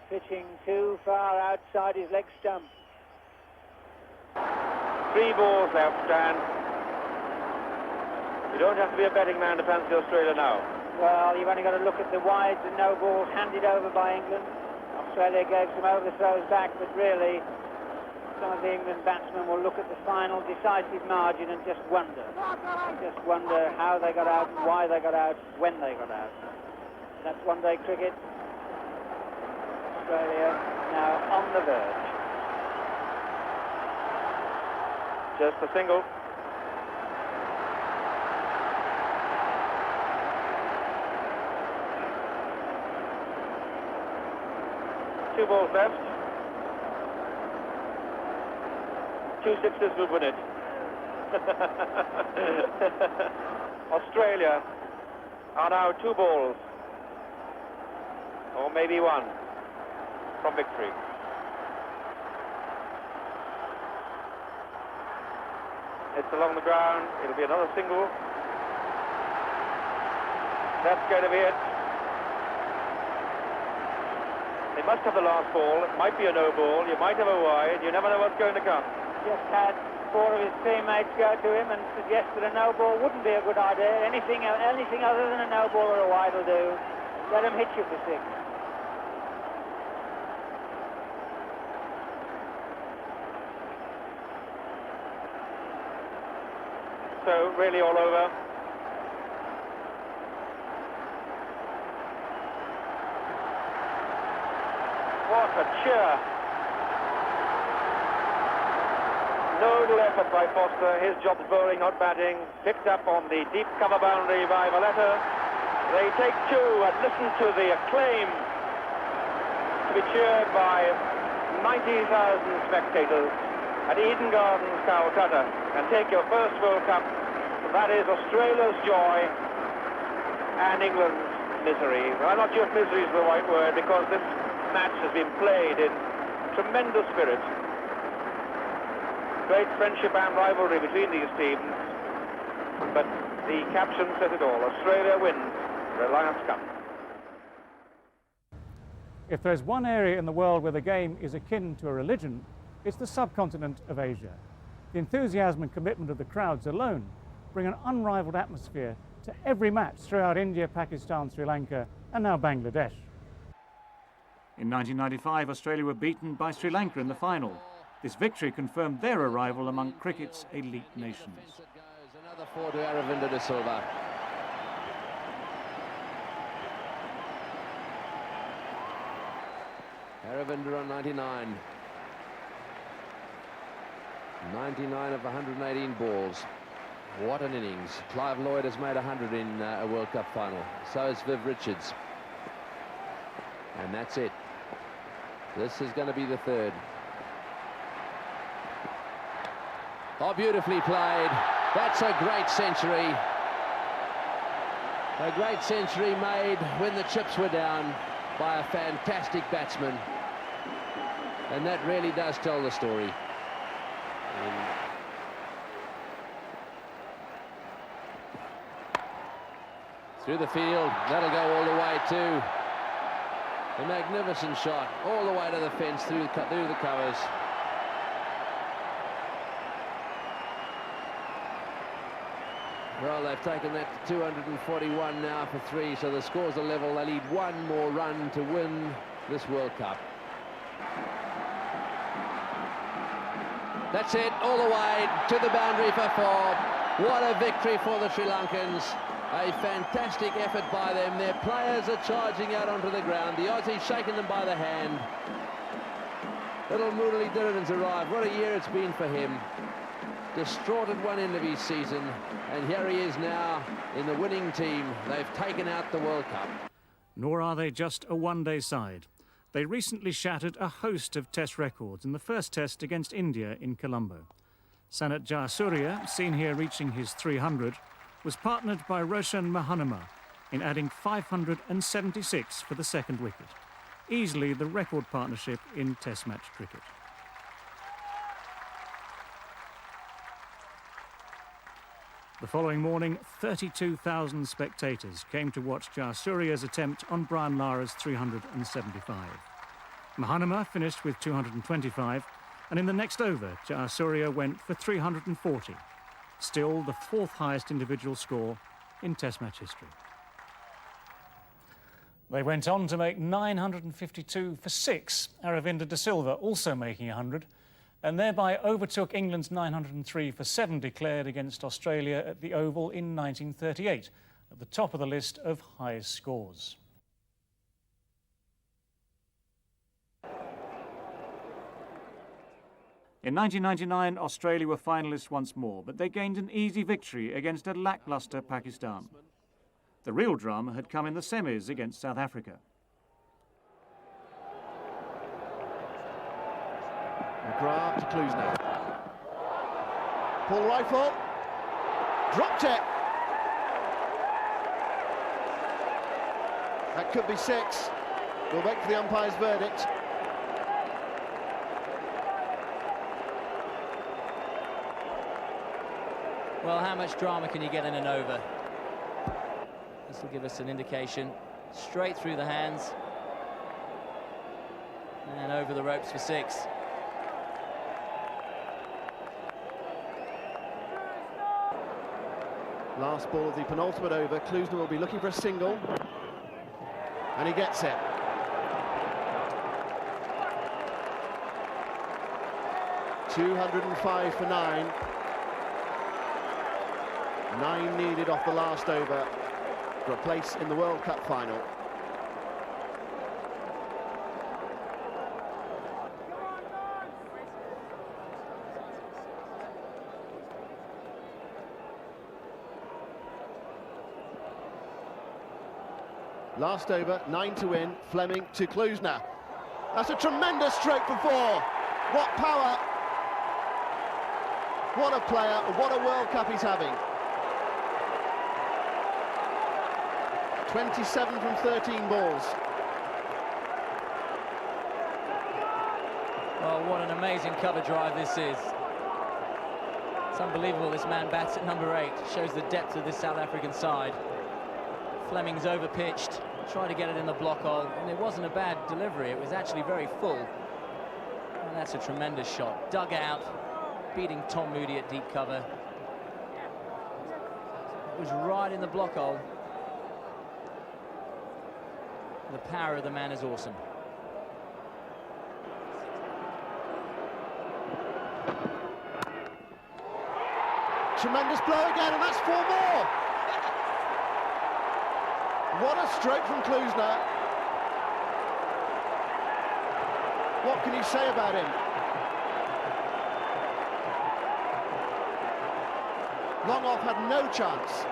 pitching too far outside his leg stump. 3 balls left, and you don't have to be a betting man to fancy Australia now. Well, you've only got to look at the wides and no balls handed over by England. Australia gave some overthrows back, but really some of the England batsmen will look at the final decisive margin and just wonder how they got out, why they got out, when they got out. That's one-day cricket. Australia now on the verge. Just a single. Two balls left. 2 sixes will win it. Australia are now 2 balls, or maybe 1, from victory. It's along the ground. It'll be another single. That's going to be it. They must have the last ball. It might be a no ball. You might have a wide. You never know what's going to come. Just had 4 of his teammates go to him and suggest that a no ball wouldn't be a good idea. Anything other than a no ball or a wide will do. Let him hit you for 6. So really all over. What a cheer. Nodal effort by Foster. His job's bowling, not batting. Picked up on the deep cover boundary by Valletta. They take 2 and listen to the acclaim to be cheered by 90,000 spectators at Eden Gardens, Calcutta, and take your first World Cup. That is Australia's joy and England's misery. Well, not sure if misery is the right word, because this match has been played in tremendous spirit. Great friendship and rivalry between these teams, but the caption says it all. Australia wins the Lions Cup. If there's one area in the world where the game is akin to a religion, it's the subcontinent of Asia. The enthusiasm and commitment of the crowds alone bring an unrivaled atmosphere to every match throughout India, Pakistan, Sri Lanka, and now Bangladesh. In 1995, Australia were beaten by Sri Lanka in the final. This victory confirmed their arrival among cricket's elite nations. Another 4 to Aravinda de Silva. Aravinda on 99. 99 of 118 balls. What an innings. Clive Lloyd has made 100 in a World Cup final. So has Viv Richards. And that's it. This is going to be the 3rd. Oh, beautifully played. That's a great century. A great century made when the chips were down by a fantastic batsman. And that really does tell the story. Through the field, that'll go all the way too. A magnificent shot, all the way to the fence, through the covers. Well, they've taken that to 241 now for 3, so the scores are level. They need 1 more run to win this World Cup. That's it, all the way to the boundary for 4. What a victory for the Sri Lankans. A fantastic effort by them. Their players are charging out onto the ground. The Aussies shaking them by the hand. Little Murali Dhirann's arrived. What a year it's been for him. Distraught at one end of his season, and here he is now in the winning team. They've taken out the World Cup. Nor are they just a one-day side. They recently shattered a host of test records in the first test against India in Colombo. Sanat Jayasuriya, seen here reaching his 300, was partnered by Roshan Mahanama in adding 576 for the 2nd wicket. Easily the record partnership in test match cricket. The following morning, 32,000 spectators came to watch Jayasuriya's attempt on Brian Lara's 375. Mahanama finished with 225, and in the next over, Jayasuriya went for 340. Still the fourth highest individual score in Test match history. They went on to make 952 for 6, Aravinda de Silva also making 100, and thereby overtook England's 903 for 7 declared against Australia at the Oval in 1938, at the top of the list of highest scores. In 1999, Australia were finalists once more, but they gained an easy victory against a lacklustre Pakistan. The real drama had come in the semis against South Africa. McGrath to Klusener. Paul Rifle. Dropped it. That could be 6. We'll wait for the umpire's verdict. Well, how much drama can you get in an over? This will give us an indication. Straight through the hands. And over the ropes for 6. Last ball of the penultimate over. Klusener will be looking for a single. And he gets it. .205 for 9. 9 needed off the last over for a place in the World Cup final. Last over, 9 to win, Fleming to Klusener. That's a tremendous stroke for 4. What power. What a player, what a World Cup he's having. 27 from 13 balls. Well, what an amazing cover drive this is. It's unbelievable this man bats at number 8. Shows the depth of this South African side. Fleming's overpitched, tried to get it in the block hole, and it wasn't a bad delivery. It was actually very full. And that's a tremendous shot. Dug out, beating Tom Moody at deep cover. It was right in the block hole. The power of the man is awesome. Tremendous blow again, and that's 4 more. What a stroke from Klusener. What can you say about him? Long off had no chance.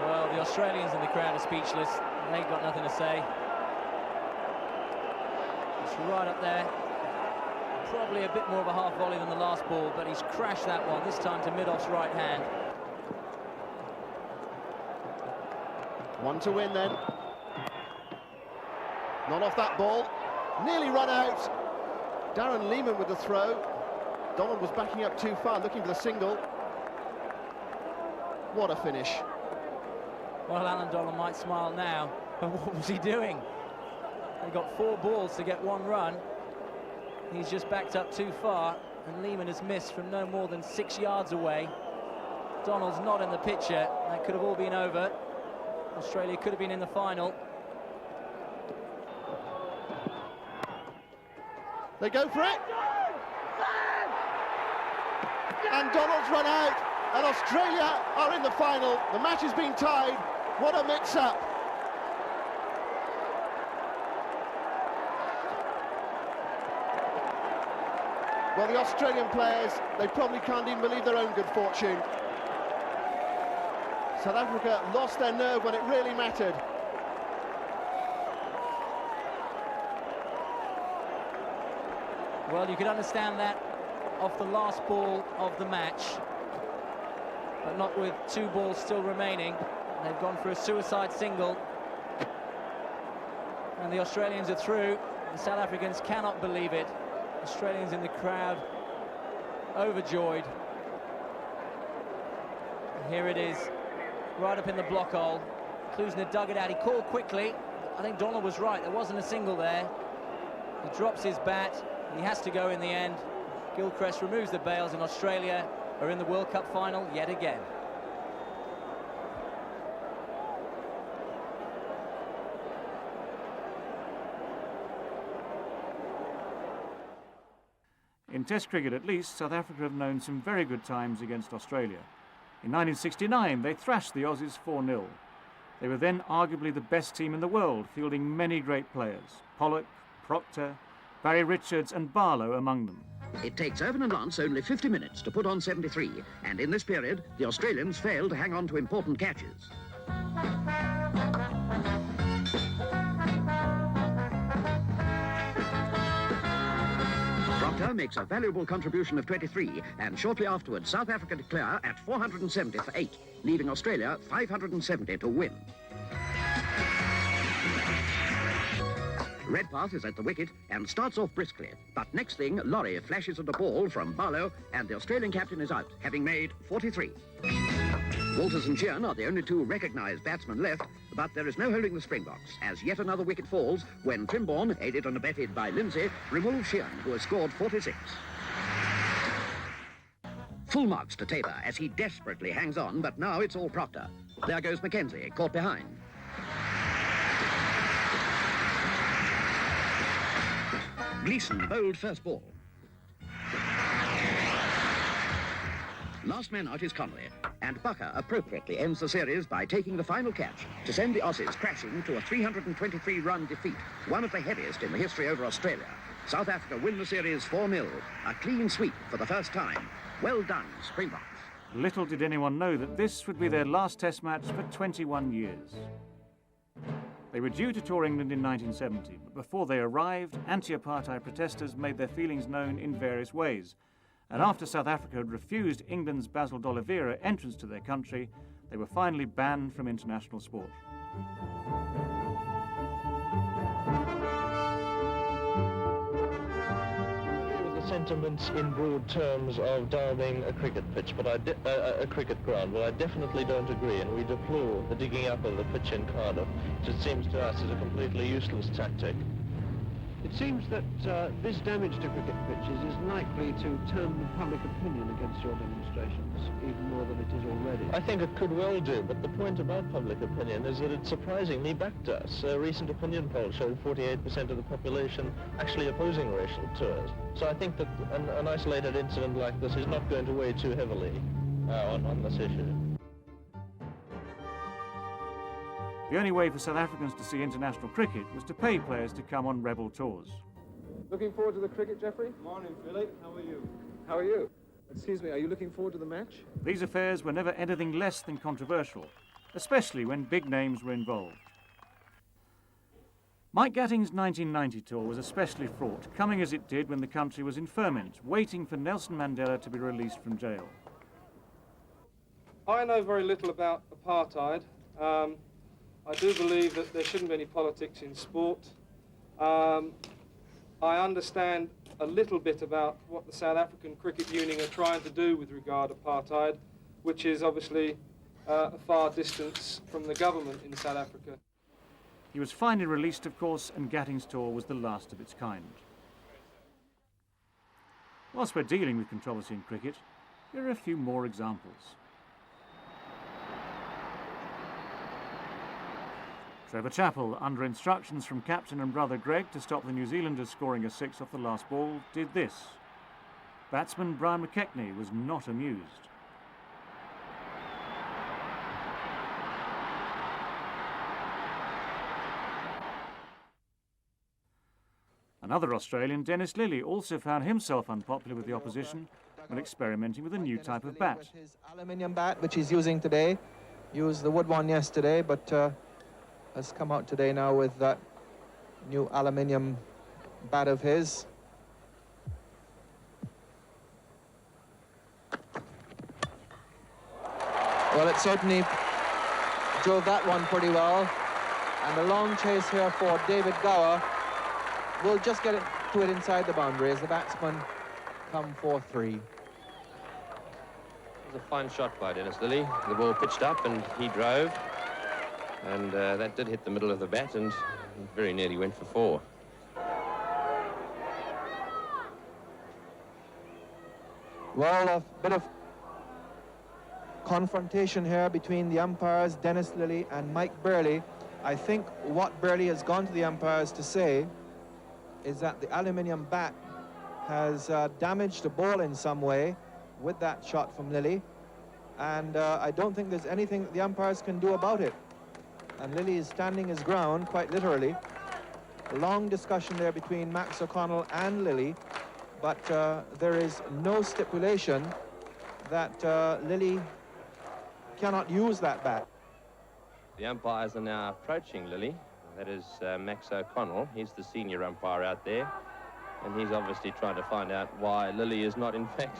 Well, the Australians in the crowd are speechless. They've got nothing to say. It's right up there. Probably a bit more of a half volley than the last ball, but he's crashed that one, this time to Midoff's right hand. 1 to win then. Not off that ball. Nearly run out. Darren Lehmann with the throw. Donald was backing up too far, looking for the single. What a finish. Well, Alan Donald might smile now, but what was he doing? They got 4 balls to get 1 run. He's just backed up too far, and Lehmann has missed from no more than 6 yards away. Donald's not in the picture. That could have all been over. Australia could have been in the final. They go for it. And Donald's run out, and Australia are in the final. The match has been tied. What a mix-up. Well, the Australian players, they probably can't even believe their own good fortune. South Africa lost their nerve when it really mattered. Well, you could understand that off the last ball of the match, but not with 2 balls still remaining. They've gone for a suicide single, and the Australians are through. The South Africans cannot believe it. Australians in the crowd overjoyed. And here it is, right up in the block hole. Klusener dug it out. He called quickly, I think Donald was right. There wasn't a single there. He drops his bat, and he has to go in the end. Gilchrist removes the bails, and Australia are in the World Cup final yet again. In Test cricket, at least, South Africa have known some very good times against Australia. In 1969, they thrashed the Aussies 4-0. They were then arguably the best team in the world, fielding many great players. Pollock, Proctor, Barry Richards and Barlow among them. It takes Irvin and Lance only 50 minutes to put on 73, and in this period, the Australians failed to hang on to important catches. Proctor makes a valuable contribution of 23, and shortly afterwards, South Africa declare at 470 for 8, leaving Australia 570 to win. Redpath is at the wicket and starts off briskly, but next thing, Laurie flashes at a ball from Barlow, and the Australian captain is out, having made 43. Walters and Sheehan are the only two recognised batsmen left, but there is no holding the Springboks, as yet another wicket falls when Trimborn, aided and abetted by Lindsay, removes Sheehan, who has scored 46. Full marks to Tabor as he desperately hangs on, but now it's all Proctor. There goes Mackenzie, caught behind. Gleeson bowled first ball. Last man out is Connolly, and Bucker appropriately ends the series by taking the final catch to send the Aussies crashing to a 323-run defeat, one of the heaviest in the history over Australia. South Africa win the series 4-0, a clean sweep for the first time. Well done, Springboks. Little did anyone know that this would be their last Test match for 21 years. They were due to tour England in 1970, but before they arrived, anti-apartheid protesters made their feelings known in various ways. And after South Africa had refused England's Basil d'Oliveira entrance to their country, they were finally banned from international sport. Sentiments in broad terms of downing a cricket pitch, but a cricket ground. Well, I definitely don't agree, and we deplore the digging up of the pitch in Cardiff, which it seems to us is a completely useless tactic. It seems that this damage to cricket pitches is likely to turn public opinion against your demonstrations, even more than it is already. I think it could well do, but the point about public opinion is that it surprisingly backed us. A recent opinion poll showed 48% of the population actually opposing racial tours. So I think that an isolated incident like this is not going to weigh too heavily on this issue. The only way for South Africans to see international cricket was to pay players to come on rebel tours. Looking forward to the cricket, Geoffrey? Morning, Philip. How are you? How are you? Excuse me, are you looking forward to the match? These affairs were never anything less than controversial, especially when big names were involved. Mike Gatting's 1990 tour was especially fraught, coming as it did when the country was in ferment, waiting for Nelson Mandela to be released from jail. I know very little about apartheid. I do believe that there shouldn't be any politics in sport. I understand a little bit about what the South African Cricket Union are trying to do with regard to apartheid, which is obviously a far distance from the government in South Africa. He was finally released, of course, and Gatting's tour was the last of its kind. Whilst we're dealing with controversy in cricket, here are a few more examples. Trevor Chappell, under instructions from captain and brother Greg to stop the New Zealanders scoring a 6 off the last ball, did this. Batsman Brian McKechnie was not amused. Another Australian, Dennis Lilly, also found himself unpopular with the opposition when experimenting with a new type of bat. His aluminium bat, which he's using today, used the wood one yesterday, but has come out today now with that new aluminium bat of his. Well, it certainly drove that one pretty well. And a long chase here for David Gower. Will just get it to it inside the boundary as the batsmen come for 3. It was a fine shot by Dennis Lilly. The ball pitched up and he drove. And that did hit the middle of the bat, and very nearly went for 4. Well, a bit of confrontation here between the umpires, Dennis Lilly and Mike Burley. I think what Burley has gone to the umpires to say is that the aluminium bat has damaged the ball in some way with that shot from Lilly, and I don't think there's anything that the umpires can do about it. And Lilly is standing his ground, quite literally. A long discussion there between Max O'Connell and Lilly, but there is no stipulation that Lilly cannot use that bat. The umpires are now approaching Lilly. That is Max O'Connell. He's the senior umpire out there, and he's obviously trying to find out why Lilly is not, in fact,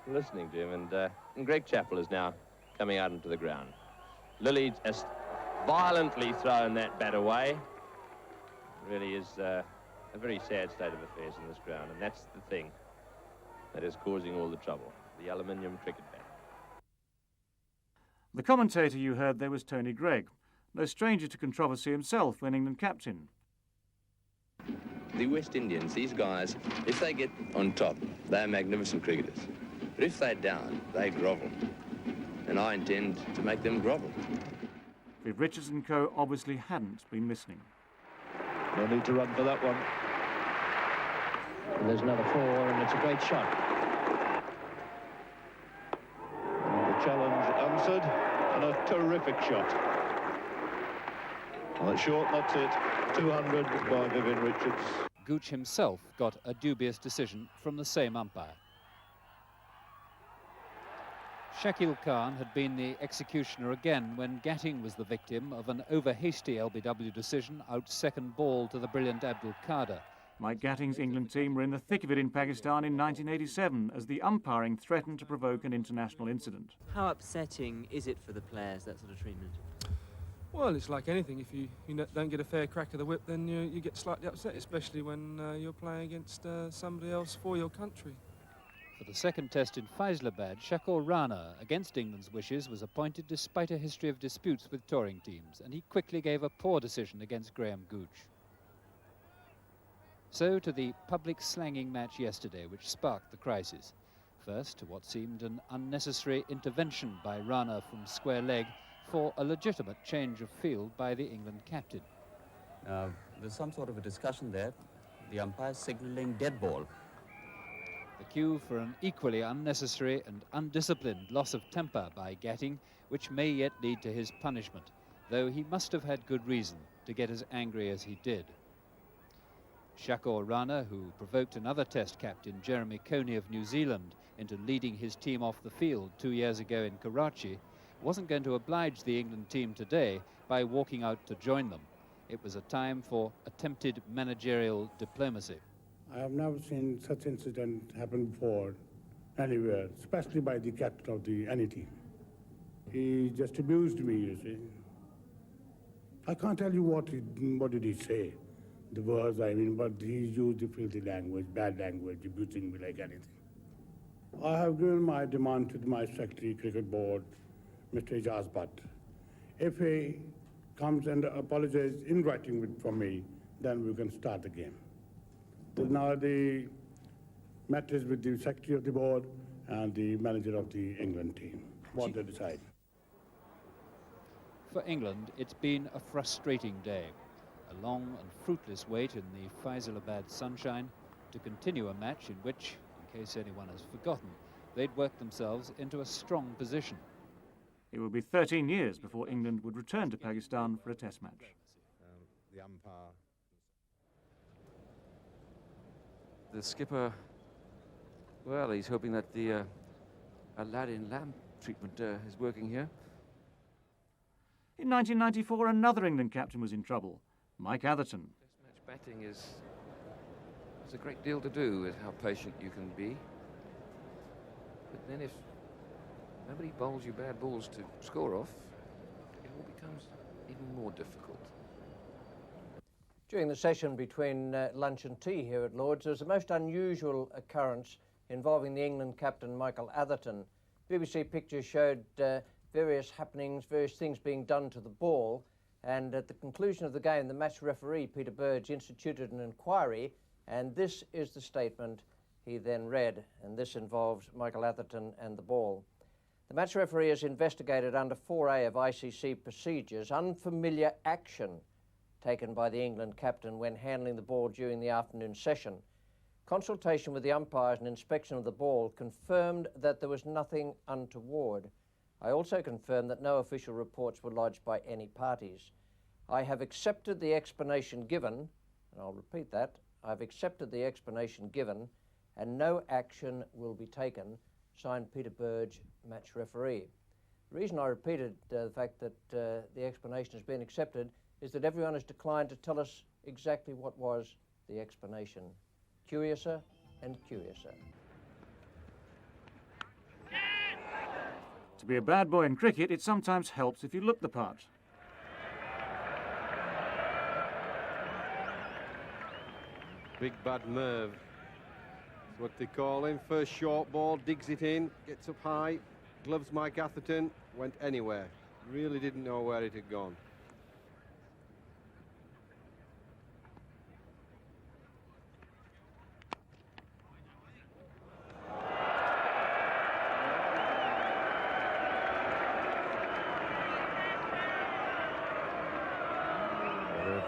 listening to him. And Greg Chappell is now coming out into the ground. Lilly has violently thrown that bat away. Really is a very sad state of affairs in this ground, and that's the thing that is causing all the trouble, the aluminium cricket bat. The commentator you heard there was Tony Greig, no stranger to controversy himself when England captain. The West Indians, these guys, if they get on top, they're magnificent cricketers. But if they're down, they grovel. And I intend to make them grovel. Viv Richards and co obviously hadn't been listening. No need to run for that one. And there's another 4, and it's a great shot. And the challenge answered, and a terrific shot. Well, it's short, that's it. 200 by Vivian Richards. Gooch himself got a dubious decision from the same umpire. Shakil Khan had been the executioner again when Gatting was the victim of an over-hasty LBW decision out second ball to the brilliant Abdul Qadir. Mike Gatting's England team were in the thick of it in Pakistan in 1987 as the umpiring threatened to provoke an international incident. How upsetting is it for the players, that sort of treatment? Well, it's like anything. If you don't get a fair crack of the whip, then you get slightly upset, especially when you're playing against somebody else for your country. For the second test in Faisalabad, Shakur Rana, against England's wishes, was appointed despite a history of disputes with touring teams, and he quickly gave a poor decision against Graham Gooch. So to the public slanging match yesterday, which sparked the crisis. First, to what seemed an unnecessary intervention by Rana from square leg for a legitimate change of field by the England captain. There's some sort of a discussion there. The umpire signalling dead ball. The cue for an equally unnecessary and undisciplined loss of temper by Gatting, which may yet lead to his punishment, though he must have had good reason to get as angry as he did. Shakur Rana, who provoked another Test captain, Jeremy Coney of New Zealand, into leading his team off the field 2 years ago in Karachi, wasn't going to oblige the England team today by walking out to join them. It was a time for attempted managerial diplomacy. I have never seen such incident happen before anywhere, especially by the captain of any team. He just abused me, you see. I can't tell you what did he say, the words I mean, but he used the filthy language, bad language, abusing me like anything. I have given my demand to my Secretary Cricket Board, Mr. Ijaz Butt. If he comes and apologizes in writing from me, then we can start the game. Now the matter is with the Secretary of the Board and the manager of the England team, what they decide. For England, it's been a frustrating day. A long and fruitless wait in the Faisalabad sunshine to continue a match in which, in case anyone has forgotten, they'd worked themselves into a strong position. It would be 13 years before England would return to Pakistan for a test match. The umpire. The skipper, well, he's hoping that the Aladdin lamp treatment is working here. In 1994, another England captain was in trouble, Mike Atherton. Test match batting is a great deal to do with how patient you can be. But then if nobody bowls you bad balls to score off, it all becomes even more difficult. During the session between lunch and tea here at Lord's, there was a most unusual occurrence involving the England captain, Michael Atherton. BBC pictures showed various happenings, various things being done to the ball, And at the conclusion of the game, the match referee, Peter Burge, instituted an inquiry, and this is the statement he then read, and this involves Michael Atherton and the ball. The match referee has investigated under 4A of ICC procedures unfamiliar action taken by the England captain when handling the ball during the afternoon session. Consultation with the umpires and inspection of the ball confirmed that there was nothing untoward. I also confirmed that no official reports were lodged by any parties. I have accepted the explanation given, and I'll repeat that, I've accepted the explanation given, and no action will be taken. Signed, Peter Burge, match referee. The reason I repeated the fact that the explanation has been accepted is that everyone has declined to tell us exactly what was the explanation. Curiouser and curiouser. To be a bad boy in cricket, it sometimes helps if you look the part. Big Bad Merv. That's what they call him. First short ball, digs it in, gets up high, gloves Mike Atherton, went anywhere. Really didn't know where it had gone.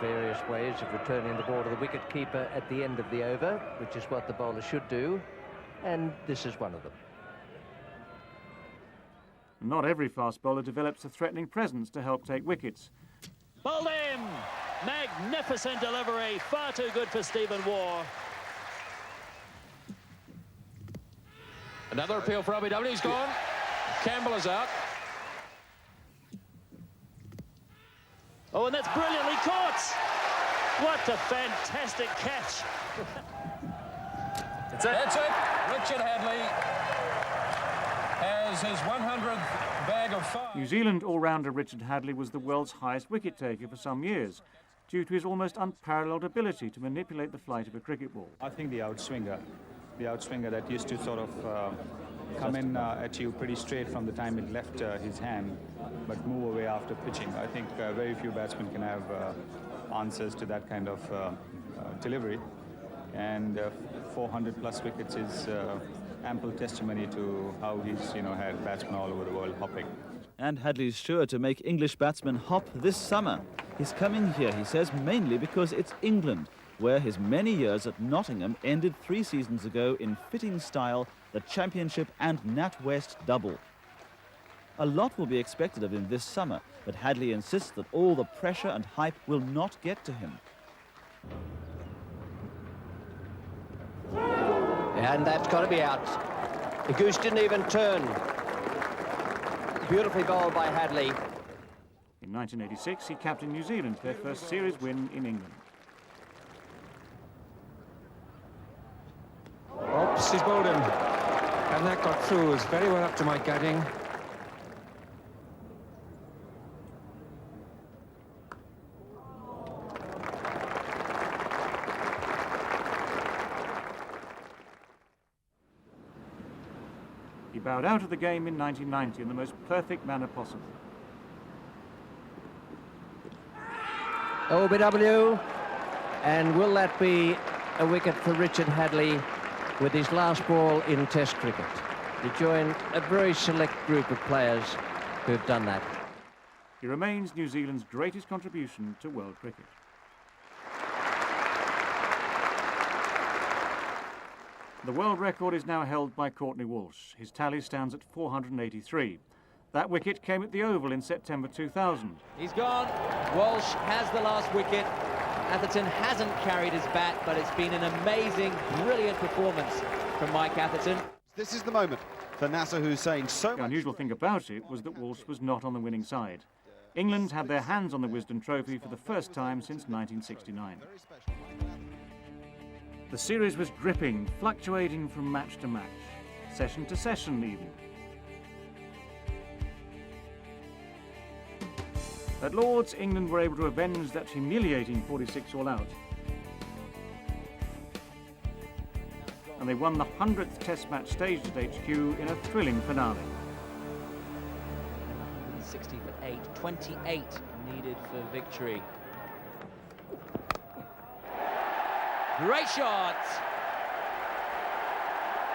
Various ways of returning the ball to the wicket-keeper at the end of the over, which is what the bowler should do, and this is one of them. Not every fast bowler develops a threatening presence to help take wickets. Bowled in! Magnificent delivery, far too good for Stephen Waugh. Another appeal for Abu Dhabi, he's gone. Campbell is out. Oh, and that's brilliantly caught! What a fantastic catch! That's it. Richard Hadlee has his 100th bag of 5. New Zealand all-rounder Richard Hadlee was the world's highest wicket-taker for some years, due to his almost unparalleled ability to manipulate the flight of a cricket ball. I think the outswinger that used to sort of come in at you pretty straight from the time it left his hand, but move away after pitching. I think very few batsmen can have answers to that kind of delivery, and 400 plus wickets is ample testimony to how he's had batsmen all over the world hopping. And Hadley's sure to make English batsmen hop this summer. He's coming here, he says, mainly because it's England, where his many years at Nottingham ended 3 seasons ago in fitting style, the Championship and NatWest double. A lot will be expected of him this summer, but Hadley insists that all the pressure and hype will not get to him. And that's got to be out. The goose didn't even turn. Beautifully bowled by Hadley. In 1986, he captained New Zealand, their first series win in England. Oops, he's bowled him. And that got through. It was very well up to Mike Gadding. He bowed out of the game in 1990 in the most perfect manner possible. OBW, and will that be a wicket for Richard Hadley with his last ball in Test cricket? He joined a very select group of players who've done that. He remains New Zealand's greatest contribution to world cricket. The world record is now held by Courtney Walsh. His tally stands at 483. That wicket came at the Oval in September 2000. He's gone. Walsh has the last wicket. Atherton hasn't carried his bat, but it's been an amazing, brilliant performance from Mike Atherton. This is the moment for Nasser Hussain. The unusual thing about it was that Walsh was not on the winning side. England had their hands on the Wisden Trophy for the first time since 1969. The series was gripping, fluctuating from match to match, session to session even. At Lord's, England were able to avenge that humiliating 46 all-out. And they won the 100th Test match staged at HQ in a thrilling finale. 60 for 8, 28 needed for victory. Great shot!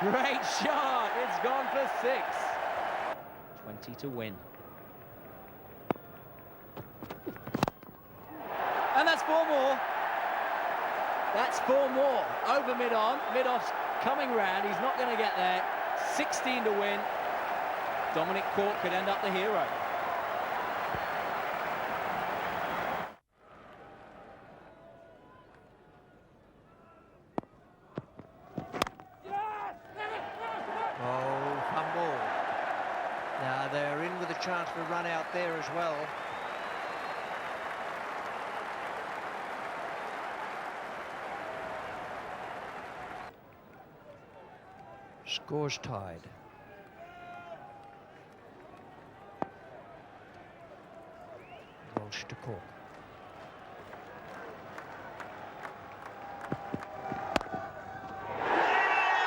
Great shot! It's gone for 6. 20 to win. And that's 4 more. That's 4 more. Over mid-on. Mid-off's coming round. He's not going to get there. 16 to win. Dominic Cork could end up the hero. Oh, fumble. Now they're in with a chance for a run out there as well. Scores tied. Walsh to Cork.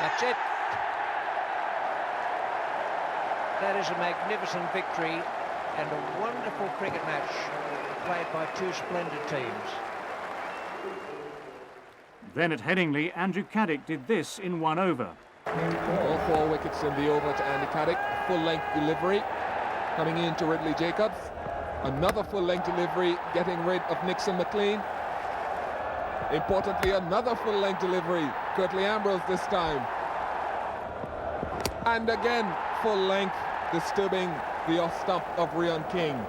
That's it. That is a magnificent victory and a wonderful cricket match played by 2 splendid teams. Then at Headingley, Andrew Caddick did this in 1 over. All 4 wickets in the over to Andy Caddick. Full-length delivery coming in to Ridley Jacobs. Another full-length delivery getting rid of Nixon McLean. Importantly, another full-length delivery. Curtly Ambrose this time. And again, full-length, disturbing the off stump of Ryan King.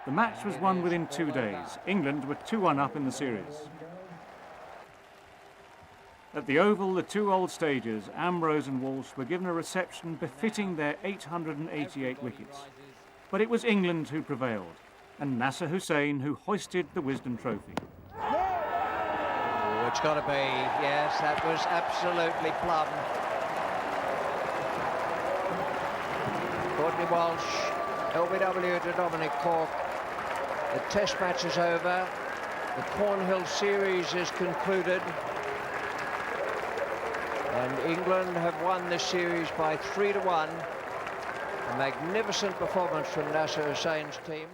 The match was won within 2 days. England were 2-1 up in the series. At the Oval, the 2 old stagers, Ambrose and Walsh, were given a reception befitting their 888 wickets. But it was England who prevailed, and Nasser Hussain who hoisted the Wisden Trophy. Oh, it's got to be. Yes, that was absolutely plum. Courtney Walsh, LBW to Dominic Cork. The Test match is over. The Cornhill series is concluded. And England have won this series by 3-1. A magnificent performance from Nasser Hussain's team.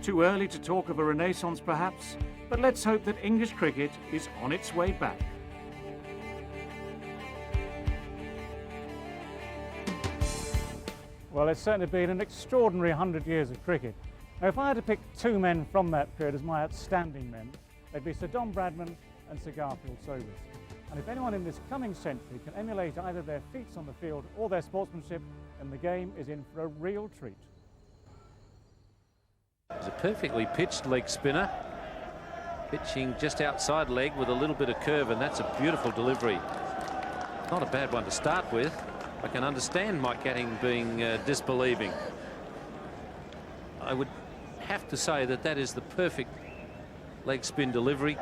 Too early to talk of a renaissance, perhaps, but let's hope that English cricket is on its way back. Well, it's certainly been an extraordinary 100 years of cricket. Now, if I had to pick 2 men from that period as my outstanding men, they'd be Sir Don Bradman and Sir Garfield Sobers. And if anyone in this coming century can emulate either their feats on the field or their sportsmanship, then the game is in for a real treat. It's a perfectly pitched leg spinner, pitching just outside leg with a little bit of curve, and that's a beautiful delivery. Not a bad one to start with. I can understand Mike Gatting being disbelieving. I would have to say that that is the perfect leg spin delivery.